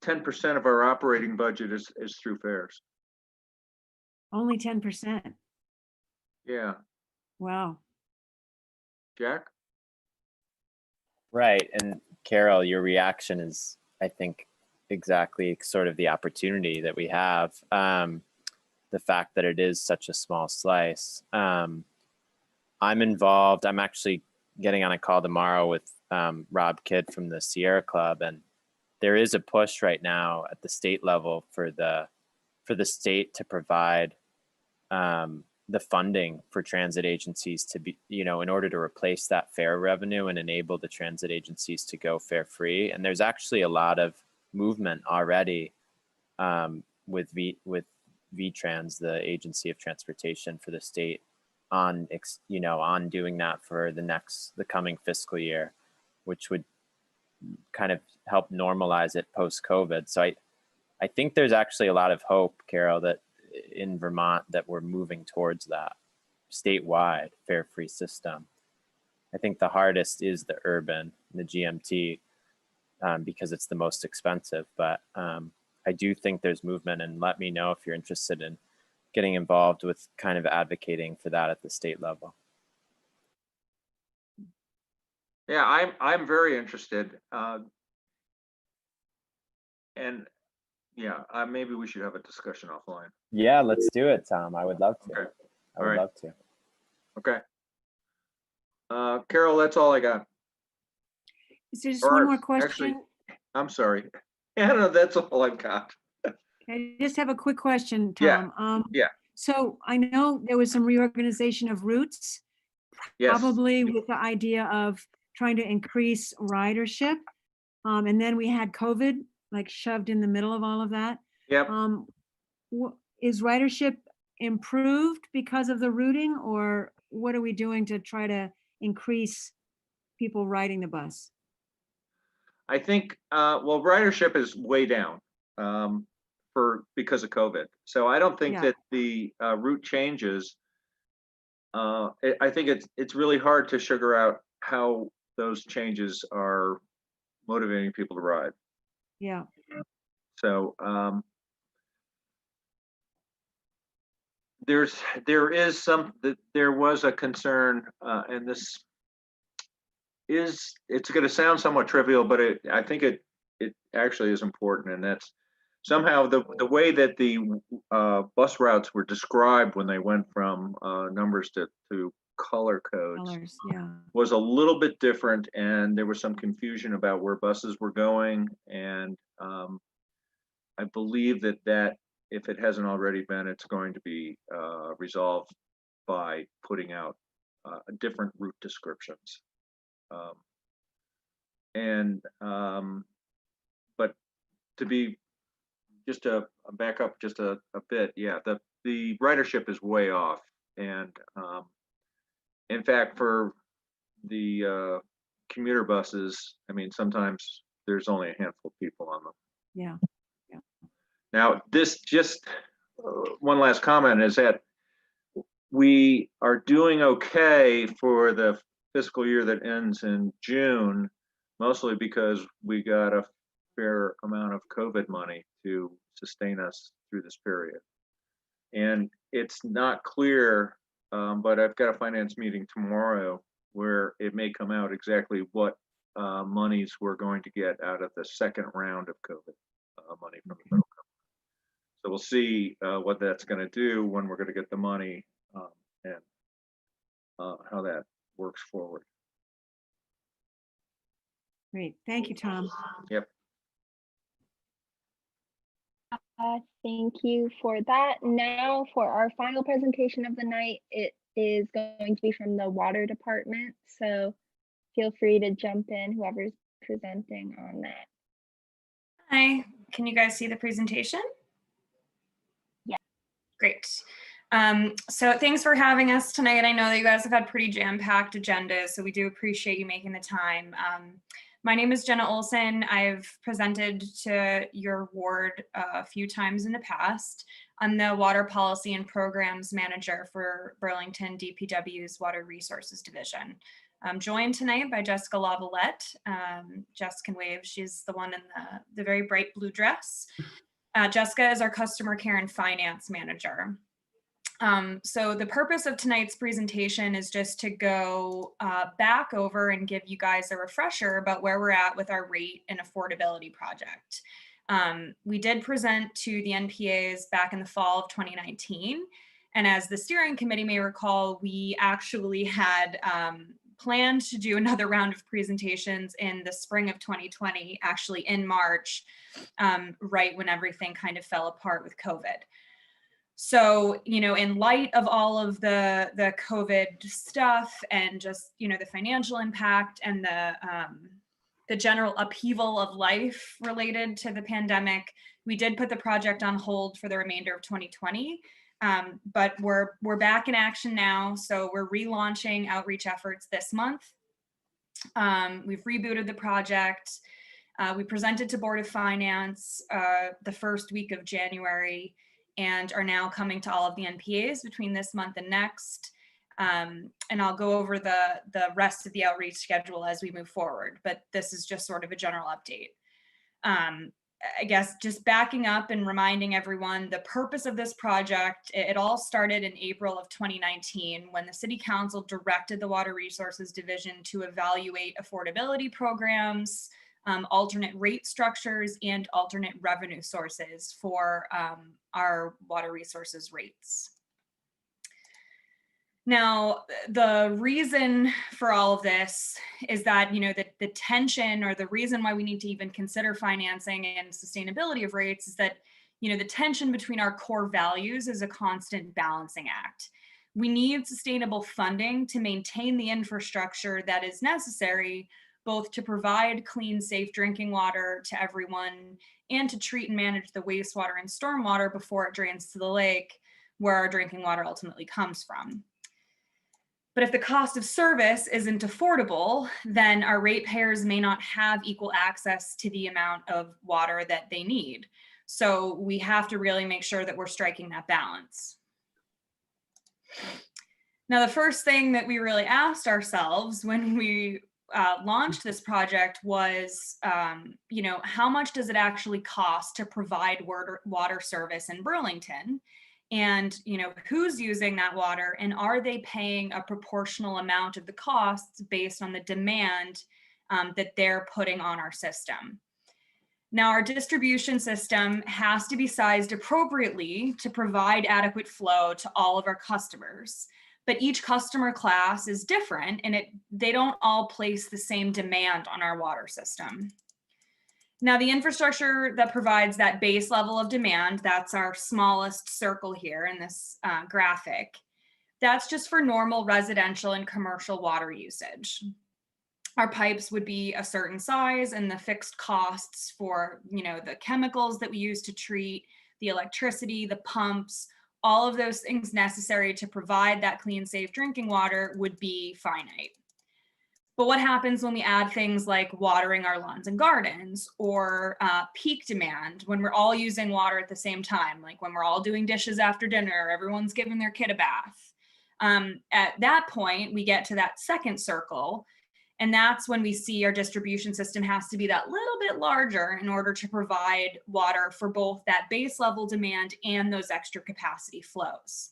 10% of our operating budget is through fares. Only 10%. Yeah. Wow. Jack? Right. And Carol, your reaction is, I think, exactly sort of the opportunity that we have. The fact that it is such a small slice. I'm involved. I'm actually getting on a call tomorrow with Rob Kidd from the Sierra Club, and there is a push right now at the state level for the state to provide the funding for transit agencies to be, in order to replace that fare revenue and enable the transit agencies to go fare free. And there's actually a lot of movement already with VTrans, the Agency of Transportation for the state, on doing that for the coming fiscal year, which would kind of help normalize it post-COVID. So I think there's actually a lot of hope, Carol, that in Vermont that we're moving towards that statewide fare-free system. I think the hardest is the urban, the GMT, because it's the most expensive. But I do think there's movement, and let me know if you're interested in getting involved with kind of advocating for that at the state level. Yeah, I'm very interested. And yeah, maybe we should have a discussion offline. Yeah, let's do it, Tom. I would love to. Okay. I would love to. Okay. Carol, that's all I got. Is there just one more question? Actually, I'm sorry. Anna, that's all I've got. I just have a quick question, Tom. Yeah. So I know there was some reorganization of routes, Yes. probably with the idea of trying to increase ridership. And then we had COVID like shoved in the middle of all of that. Yep. Is ridership improved because of the routing, or what are we doing to try to increase people riding the bus? I think, well, ridership is way down because of COVID. So I don't think that the route changes. I think it's really hard to figure out how those changes are motivating people to ride. Yeah. So there was a concern, and it's going to sound somewhat trivial, but I think it actually is important, and that's somehow the way that the bus routes were described when they went from numbers to color codes was a little bit different, and there was some confusion about where buses were going, and I believe that if it hasn't already been, it's going to be resolved by putting out different route descriptions. But to be just to back up just a bit, yeah, the ridership is way off. And in fact, for the commuter buses, I mean, sometimes there's only a handful of people on them. Yeah. Now, this just one last comment is that we are doing okay for the fiscal year that ends in June, mostly because we got a fair amount of COVID money to sustain us through this period. And it's not clear, but I've got a finance meeting tomorrow where it may come out exactly what monies we're going to get out of the second round of COVID money from the federal government. So we'll see what that's going to do, when we're going to get the money, and how that works forward. Great. Thank you, Tom. Yep. Thank you for that. Now for our final presentation of the night, it is going to be from the water department. So feel free to jump in, whoever's presenting on that. Hi, can you guys see the presentation? Yeah. Great. So thanks for having us tonight. I know that you guys have had pretty jam-packed agendas, so we do appreciate you making the time. My name is Jenna Olson. I've presented to your ward a few times in the past. I'm the Water Policy and Programs Manager for Burlington DPW's Water Resources Division. I'm joined tonight by Jessica Lavalette. Jess can wave. She's the one in the very bright blue dress. Jessica is our Customer Care and Finance Manager. So the purpose of tonight's presentation is just to go back over and give you guys a refresher about where we're at with our rate and affordability project. We did present to the NPAs back in the fall of 2019. And as the steering committee may recall, we actually had planned to do another round of presentations in the spring of 2020, actually in March, right when everything kind of fell apart with COVID. So, you know, in light of all of the COVID stuff and just, you know, the financial impact and the general upheaval of life related to the pandemic, we did put the project on hold for the remainder of 2020. But we're back in action now. So we're relaunching outreach efforts this month. We've rebooted the project. We presented to Board of Finance the first week of January, and are now coming to all of the NPAs between this month and next. And I'll go over the rest of the outreach schedule as we move forward, but this is just sort of a general update. I guess just backing up and reminding everyone, the purpose of this project, it all started in April of 2019 when the City Council directed the Water Resources Division to evaluate affordability programs, alternate rate structures, and alternate revenue sources for our water resources rates. Now, the reason for all of this is that, you know, the tension, or the reason why we need to even consider financing and sustainability of rates, is that, you know, the tension between our core values is a constant balancing act. We need sustainable funding to maintain the infrastructure that is necessary, both to provide clean, safe drinking water to everyone and to treat and manage the wastewater and stormwater before it drains to the lake, where our drinking water ultimately comes from. But if the cost of service isn't affordable, then our ratepayers may not have equal access to the amount of water that they need. So we have to really make sure that we're striking that balance. Now, the first thing that we really asked ourselves when we launched this project was, you know, how much does it actually cost to provide water service in Burlington? And, you know, who's using that water, and are they paying a proportional amount of the costs based on the demand that they're putting on our system? Now, our distribution system has to be sized appropriately to provide adequate flow to all of our customers. But each customer class is different, and they don't all place the same demand on our water system. Now, the infrastructure that provides that base level of demand, that's our smallest circle here in this graphic, that's just for normal residential and commercial water usage. our pipes would be a certain size, and the fixed costs for, the chemicals that we use to treat, the electricity, the pumps, all of those things necessary to provide that clean, safe drinking water would be finite. But what happens when we add things like watering our lawns and gardens, or peak demand, when we're all using water at the same time, like when we're all doing dishes after dinner, everyone's giving their kid a bath. At that point, we get to that second circle, and that's when we see our distribution system has to be that little bit larger in order to provide water for both that base level demand and those extra capacity flows.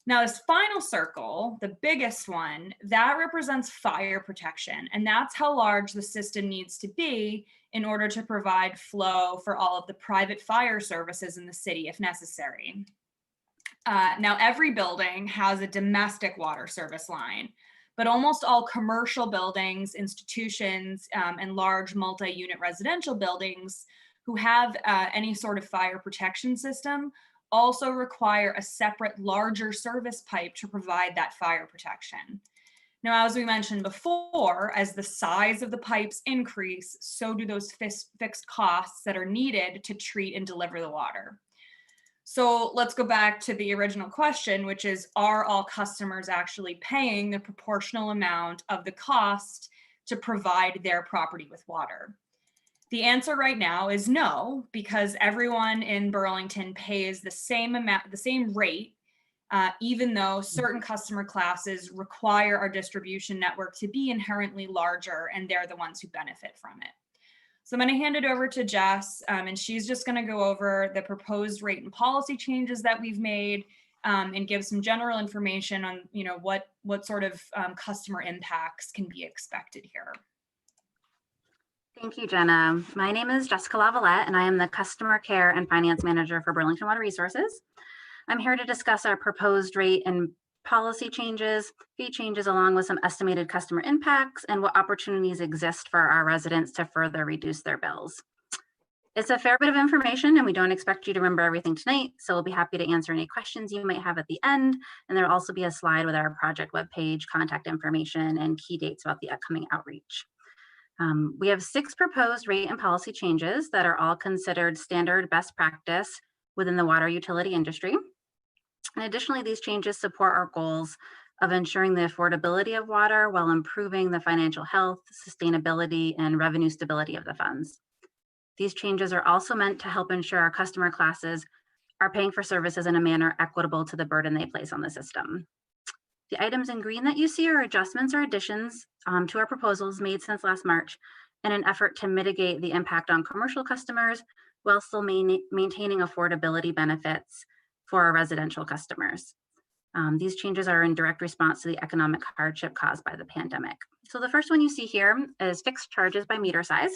Now, this final circle, the biggest one, that represents fire protection. And that's how large the system needs to be in order to provide flow for all of the private fire services in the city if necessary. Now, every building has a domestic water service line, but almost all commercial buildings, institutions, and large multi-unit residential buildings who have any sort of fire protection system also require a separate, larger service pipe to provide that fire protection. Now, as we mentioned before, as the size of the pipes increase, so do those fixed costs that are needed to treat and deliver the water. So let's go back to the original question, which is, are all customers actually paying the proportional amount of the cost to provide their property with water? The answer right now is no, because everyone in Burlington pays the same amount, the same rate, even though certain customer classes require our distribution network to be inherently larger, and they're the ones who benefit from it. So I'm going to hand it over to Jess, and she's just going to go over the proposed rate and policy changes that we've made, and give some general information on, what sort of customer impacts can be expected here. Thank you, Jenna. My name is Jessica Lavalette, and I am the Customer Care and Finance Manager for Burlington Water Resources. I'm here to discuss our proposed rate and policy changes, fee changes, along with some estimated customer impacts and what opportunities exist for our residents to further reduce their bills. It's a fair bit of information, and we don't expect you to remember everything tonight, so we'll be happy to answer any questions you might have at the end. And there'll also be a slide with our project webpage, contact information, and key dates about the upcoming outreach. We have 6 proposed rate and policy changes that are all considered standard best practice within the water utility industry. And additionally, these changes support our goals of ensuring the affordability of water while improving the financial health, sustainability, and revenue stability of the funds. These changes are also meant to help ensure our customer classes are paying for services in a manner equitable to the burden they place on the system. The items in green that you see are adjustments or additions to our proposals made since last March in an effort to mitigate the impact on commercial customers while still maintaining affordability benefits for our residential customers. These changes are in direct response to the economic hardship caused by the pandemic. So the first one you see here is fixed charges by meter size.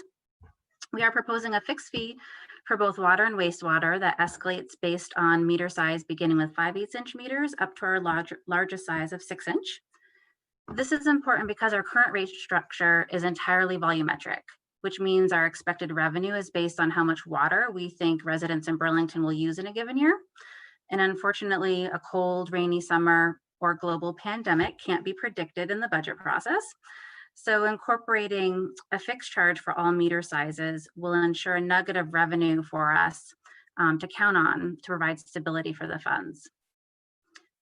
We are proposing a fixed fee for both water and wastewater that escalates based on meter size, beginning with 5/8 inch meters up to our largest size of 6 inch. This is important because our current rate structure is entirely volumetric, which means our expected revenue is based on how much water we think residents in Burlington will use in a given year. And unfortunately, a cold, rainy summer or global pandemic can't be predicted in the budget process. So incorporating a fixed charge for all meter sizes will ensure a nugget of revenue for us to count on to provide stability for the funds.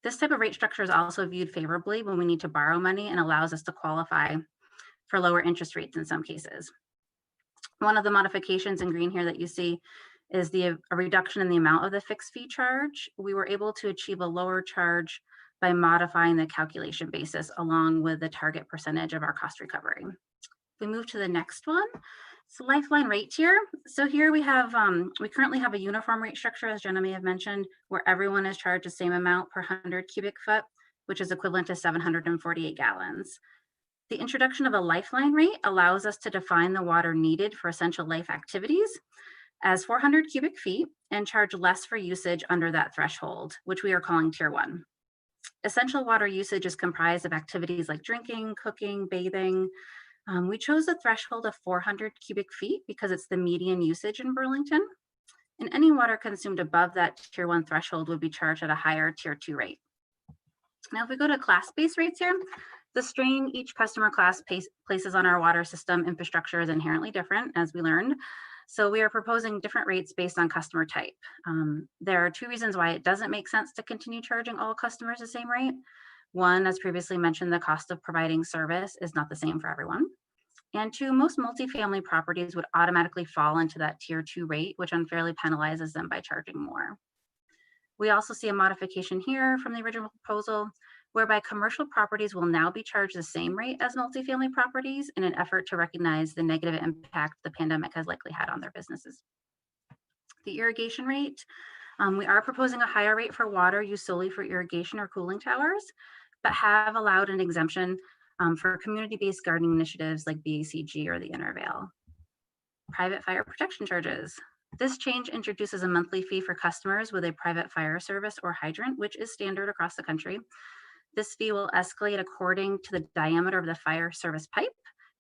This type of rate structure is also viewed favorably when we need to borrow money and allows us to qualify for lower interest rates in some cases. One of the modifications in green here that you see is a reduction in the amount of the fixed fee charge. We were able to achieve a lower charge by modifying the calculation basis along with the target percentage of our cost recovery. We move to the next one. So lifeline rate tier. So here we have, we currently have a uniform rate structure, as Jenna may have mentioned, where everyone is charged the same amount per 100 cubic foot, which is equivalent to 748 gallons. The introduction of a lifeline rate allows us to define the water needed for essential life activities as 400 cubic feet and charge less for usage under that threshold, which we are calling tier 1. Essential water usage is comprised of activities like drinking, cooking, bathing. We chose a threshold of 400 cubic feet because it's the median usage in Burlington. And any water consumed above that tier 1 threshold would be charged at a higher tier 2 rate. Now, if we go to class-based rates here, The strain each customer class places on our water system infrastructure is inherently different, as we learned. So we are proposing different rates based on customer type. There are two reasons why it doesn't make sense to continue charging all customers the same rate. One, as previously mentioned, the cost of providing service is not the same for everyone. And two, most multifamily properties would automatically fall into that tier 2 rate, which unfairly penalizes them by charging more. We also see a modification here from the original proposal, whereby commercial properties will now be charged the same rate as multifamily properties in an effort to recognize the negative impact the pandemic has likely had on their businesses. The irrigation rate, we are proposing a higher rate for water used solely for irrigation or cooling towers, but have allowed an exemption for community-based gardening initiatives like BACG or the Intervale. Private fire protection charges. This change introduces a monthly fee for customers with a private fire service or hydrant, which is standard across the country. This fee will escalate according to the diameter of the fire service pipe,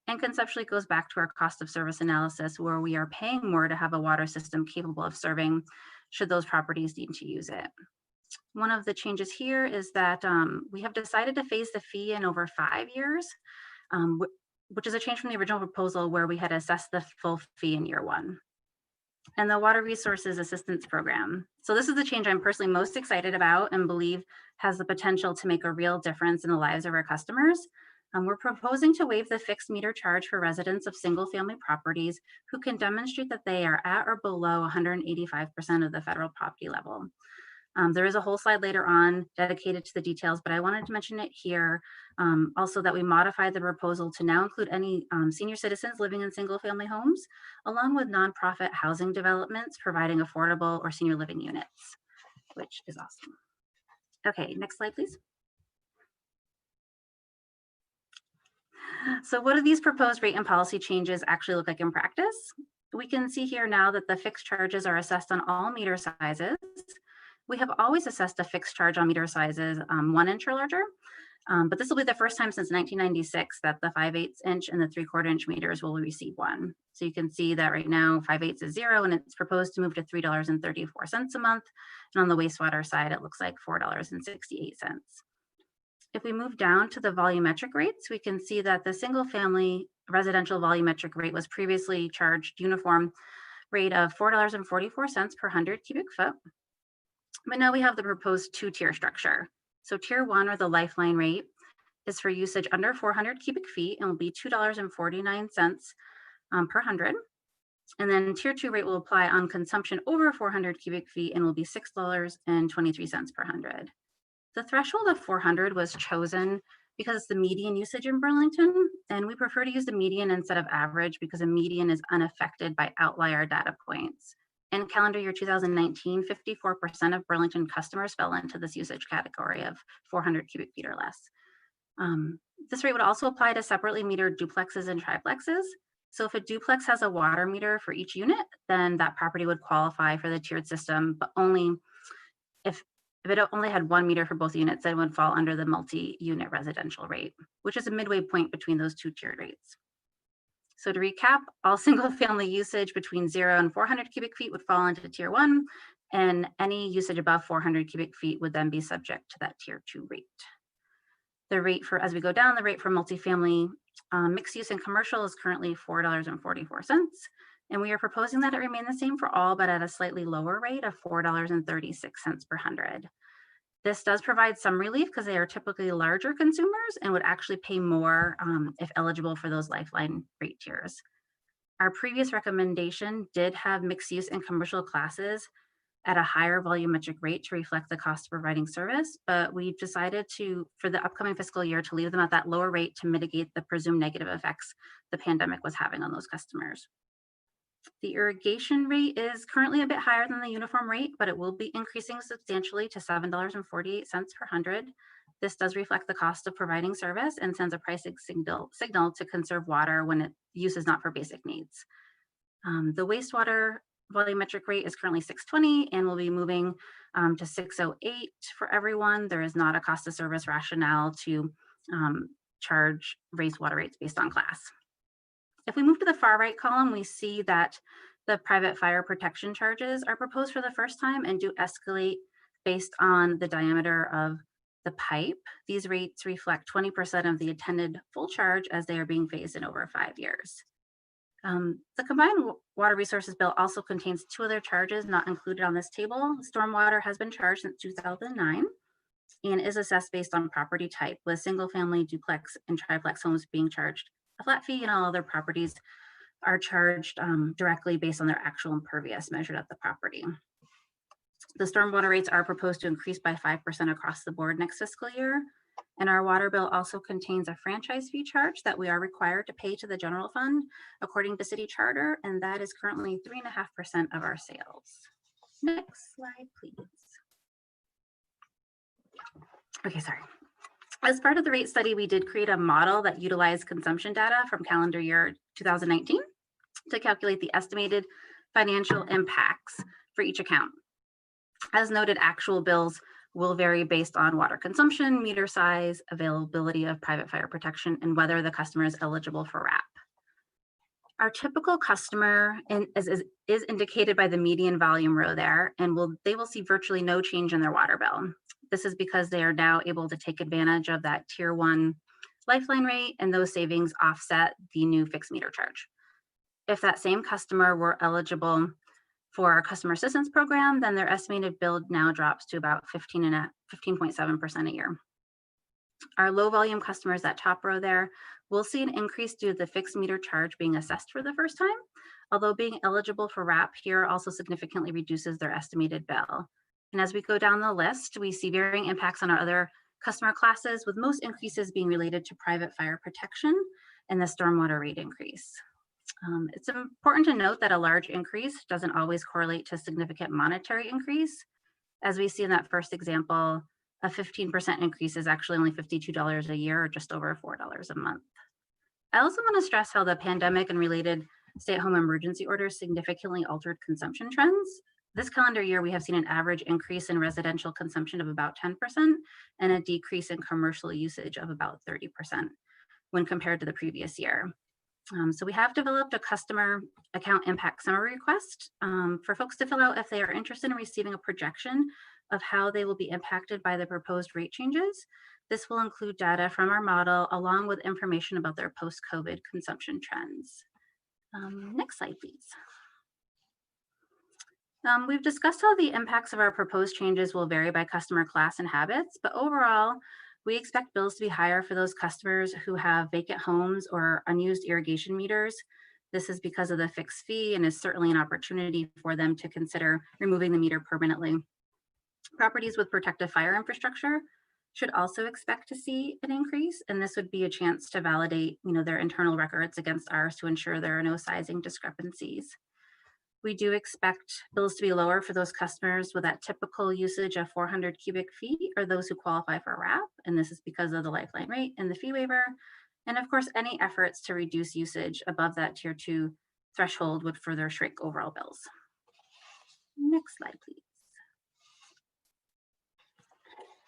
and conceptually goes back to our cost of service analysis, where we are paying more to have a water system capable of serving should those properties need to use it. One of the changes here is that we have decided to phase the fee in over 5 years, which is a change from the original proposal where we had assessed the full fee in year 1. And the Water Resources Assistance Program. So this is the change I'm personally most excited about and believe has the potential to make a real difference in the lives of our customers. We're proposing to waive the fixed meter charge for residents of single-family properties who can demonstrate that they are at or below 185% of the federal property level. There is a whole slide later on dedicated to the details, but I wanted to mention it here. Also that we modified the proposal to now include any senior citizens living in single family homes, along with nonprofit housing developments providing affordable or senior living units, which is awesome. Okay, next slide, please. So what do these proposed rate and policy changes actually look like in practice? We can see here now that the fixed charges are assessed on all meter sizes. We have always assessed a fixed charge on meter sizes 1 inch or larger, but this will be the first time since 1996 that the 5/8 inch and the 3/4 inch meters will receive one. So you can see that right now 5/8 is 0, and it's proposed to move to $3.34 a month. And on the wastewater side, it looks like $4.68. If we move down to the volumetric rates, we can see that the single family residential volumetric rate was previously charged uniform rate of $4.44 per 100 cubic foot. But now we have the proposed 2-tier structure. So tier 1, or the lifeline rate, is for usage under 400 cubic feet and will be $2.49 per 100. And then tier 2 rate will apply on consumption over 400 cubic feet and will be $6.23 per 100. The threshold of 400 was chosen because it's the median usage in Burlington, and we prefer to use the median instead of average because a median is unaffected by outlier data points. In calendar year 2019, 54% of Burlington customers fell into this usage category of 400 cubic feet or less. This rate would also apply to separately metered duplexes and triplexes. So if a duplex has a water meter for each unit, then that property would qualify for the tiered system, but only if it only had 1 meter for both units, then it would fall under the multi-unit residential rate, which is a midway point between those 2 tiered rates. So to recap, all single family usage between 0 and 400 cubic feet would fall into tier 1, and any usage above 400 cubic feet would then be subject to that tier 2 rate. The rate for, as we go down, the rate for multifamily mixed use and commercial is currently $4.44. And we are proposing that it remain the same for all, but at a slightly lower rate of $4.36 per 100. This does provide some relief because they are typically larger consumers and would actually pay more if eligible for those lifeline rate tiers. Our previous recommendation did have mixed use and commercial classes at a higher volumetric rate to reflect the cost of providing service, but we decided to, for the upcoming fiscal year, to leave them at that lower rate to mitigate the presumed negative effects the pandemic was having on those customers. The irrigation rate is currently a bit higher than the uniform rate, but it will be increasing substantially to $7.48 per 100. This does reflect the cost of providing service and sends a pricing signal to conserve water when use is not for basic needs. The wastewater volumetric rate is currently $6.20 and will be moving to $6.08 for everyone. There is not a cost of service rationale to charge raised water rates based on class. If we move to the far right column, we see that the private fire protection charges are proposed for the first time and do escalate based on the diameter of the pipe. These rates reflect 20% of the intended full charge as they are being phased in over 5 years. The combined water resources bill also contains 2 other charges not included on this table. Stormwater has been charged since 2009 and is assessed based on property type, with single family, duplex, and triplex homes being charged a flat fee, and all other properties are charged directly based on their actual impervious measured at the property. The stormwater rates are proposed to increase by 5% across the board next fiscal year. And our water bill also contains a franchise fee charge that we are required to pay to the general fund according to city charter, and that is currently 3.5% of our sales. Next slide, please. Okay, sorry. As part of the rate study, we did create a model that utilized consumption data from calendar year 2019 to calculate the estimated financial impacts for each account. As noted, actual bills will vary based on water consumption, meter size, availability of private fire protection, and whether the customer is eligible for RAP. Our typical customer is indicated by the median volume row there, and they will see virtually no change in their water bill. This is because they are now able to take advantage of that tier 1 lifeline rate, and those savings offset the new fixed meter charge. If that same customer were eligible for our customer assistance program, then their estimated bill now drops to about 15.7% a year. Our low volume customers, that top row there, will see an increase due to the fixed meter charge being assessed for the first time, although being eligible for RAP here also significantly reduces their estimated bill. And as we go down the list, we see varying impacts on our other customer classes, with most increases being related to private fire protection and the stormwater rate increase. It's important to note that a large increase doesn't always correlate to a significant monetary increase. As we see in that first example, a 15% increase is actually only $52 a year, or just over $4 a month. I also want to stress how the pandemic and related stay-at-home emergency orders significantly altered consumption trends. This calendar year, we have seen an average increase in residential consumption of about 10% and a decrease in commercial usage of about 30% when compared to the previous year. So we have developed a customer account impact summary request for folks to fill out if they are interested in receiving a projection of how they will be impacted by the proposed rate changes. This will include data from our model along with information about their post-COVID consumption trends. Next slide, please. We've discussed how the impacts of our proposed changes will vary by customer class and habits, but overall, we expect bills to be higher for those customers who have vacant homes or unused irrigation meters. This is because of the fixed fee and is certainly an opportunity for them to consider removing the meter permanently. Properties with protective fire infrastructure should also expect to see an increase, and this would be a chance to validate, their internal records against ours to ensure there are no sizing discrepancies. We do expect bills to be lower for those customers with that typical usage of 400 cubic feet, or those who qualify for RAP, and this is because of the lifeline rate and the fee waiver. And of course, any efforts to reduce usage above that tier 2 threshold would further shrink overall bills. Next slide, please.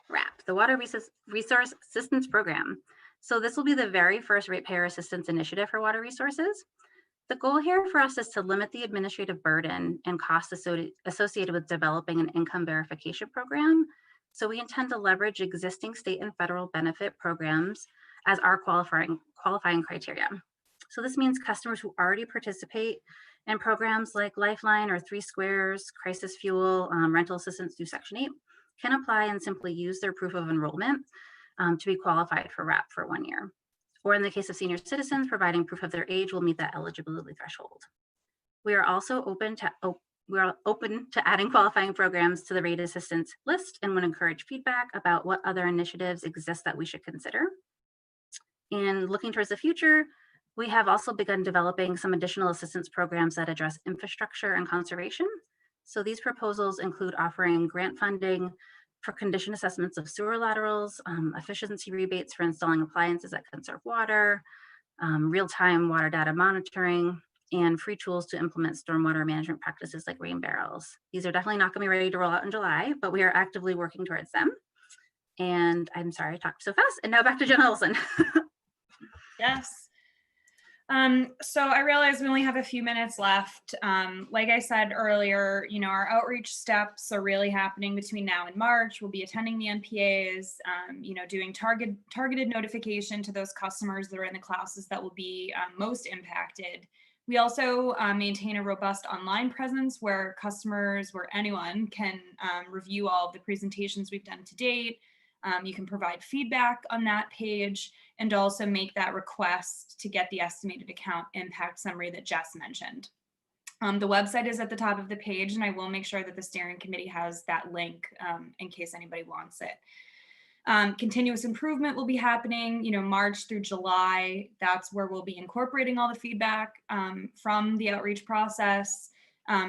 RAP, the Water Resource Assistance Program. So this will be the very first ratepayer assistance initiative for water resources. The goal here for us is to limit the administrative burden and costs associated with developing an income verification program. So we intend to leverage existing state and federal benefit programs as our qualifying criteria. So this means customers who already participate in programs like Lifeline or 3 Squares, Crisis Fuel, rental assistance through Section 8 can apply and simply use their proof of enrollment to be qualified for RAP for 1 year. Or in the case of senior citizens, providing proof of their age will meet that eligibility threshold. We are also open to adding qualifying programs to the rate assistance list and would encourage feedback about what other initiatives exist that we should consider. And looking towards the future, we have also begun developing some additional assistance programs that address infrastructure and conservation. So these proposals include offering grant funding for condition assessments of sewer laterals, efficiency rebates for installing appliances that conserve water, real-time water data monitoring, and free tools to implement stormwater management practices like rain barrels. These are definitely not going to be ready to roll out in July, but we are actively working towards them. And I'm sorry I talked so fast. And now back to Jenna Olson. Yes. So I realize we only have a few minutes left. Like I said earlier, our outreach steps are really happening between now and March. We'll be attending the NPAs, doing targeted notification to those customers that are in the classes that will be most impacted. We also maintain a robust online presence where customers, where anyone can review all of the presentations we've done to date. You can provide feedback on that page and also make that request to get the estimated account impact summary that Jess mentioned. The website is at the top of the page, and I will make sure that the steering committee has that link in case anybody wants it. Continuous improvement will be happening, March through July. That's where we'll be incorporating all the feedback from the outreach process,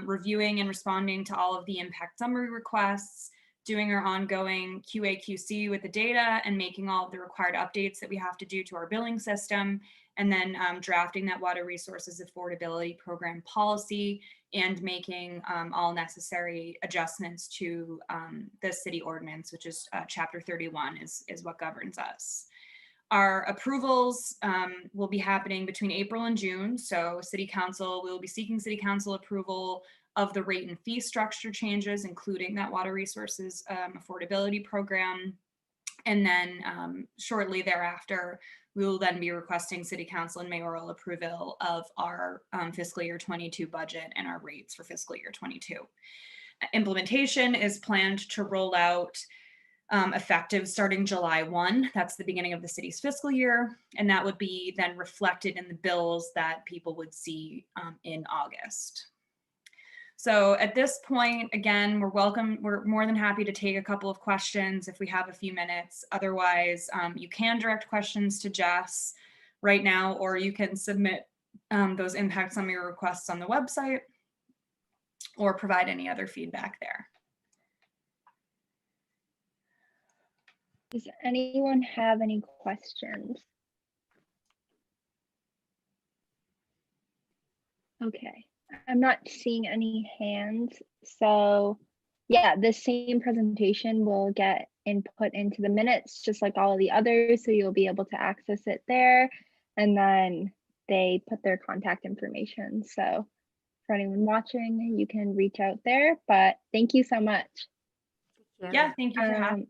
reviewing and responding to all of the impact summary requests, doing our ongoing QA/QC with the data and making all of the required updates that we have to do to our billing system, and then drafting that water resources affordability program policy and making all necessary adjustments to the city ordinance, which is chapter 31 is what governs us. Our approvals will be happening between April and June. So city council, we will be seeking city council approval of the rate and fee structure changes, including that water resources affordability program. And then shortly thereafter, we will then be requesting city council and mayoral approval of our fiscal year 22 budget and our rates for fiscal year 22. Implementation is planned to roll out effective starting July 1. That's the beginning of the city's fiscal year. And that would be then reflected in the bills that people would see in August. So at this point, again, we're more than happy to take a couple of questions if we have a few minutes. Otherwise, you can direct questions to Jess right now, or you can submit those impact summary requests on the website or provide any other feedback there. Does anyone have any questions? Okay. I'm not seeing any hands. So yeah, this same presentation will get input into the minutes, just like all of the others. So you'll be able to access it there. And then they put their contact information. So for anyone watching, you can reach out there, but thank you so much. Yeah, thank you for having me.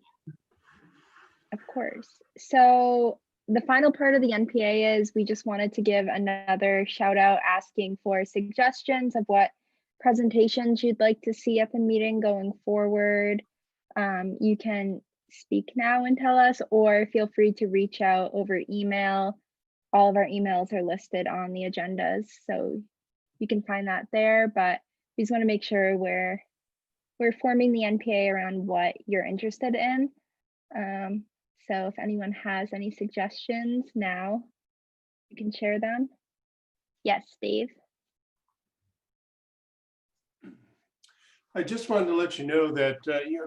Of course. So the final part of the NPA is we just wanted to give another shout out asking for suggestions of what presentations you'd like to see at the meeting going forward. You can speak now and tell us, or feel free to reach out over email. All of our emails are listed on the agendas, so you can find that there, but we just want to make sure we're forming the NPA around what you're interested in. So if anyone has any suggestions now, you can share them. Yes, Dave. I just wanted to let you know that,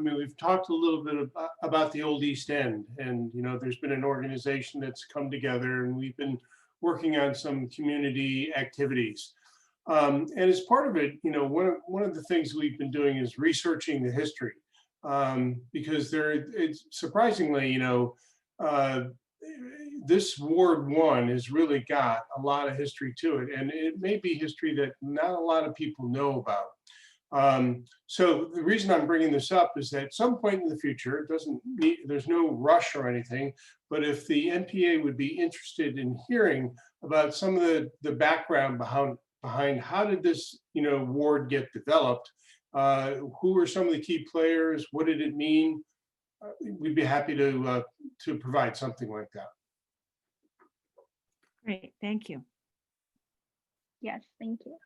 we've talked a little bit about the old East End, and, there's been an organization that's come together and we've been working on some community activities. And as part of it, one of the things we've been doing is researching the history. Because it's surprisingly, this Ward 1 has really got a lot of history to it, and it may be history that not a lot of people know about. So the reason I'm bringing this up is that at some point in the future, there's no rush or anything, but if the NPA would be interested in hearing about some of the background behind how did this ward get developed, who were some of the key players? What did it mean? We'd be happy to provide something like that. Great, thank you. Yes, thank you.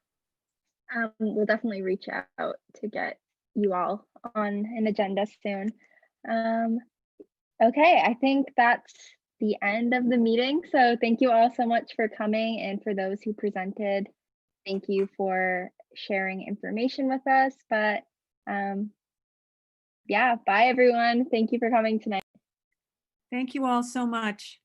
We'll definitely reach out to get you all on an agenda soon. Okay, I think that's the end of the meeting. So thank you all so much for coming, and for those who presented, thank you for sharing information with us. But yeah, bye everyone. Thank you for coming tonight. Thank you all so much.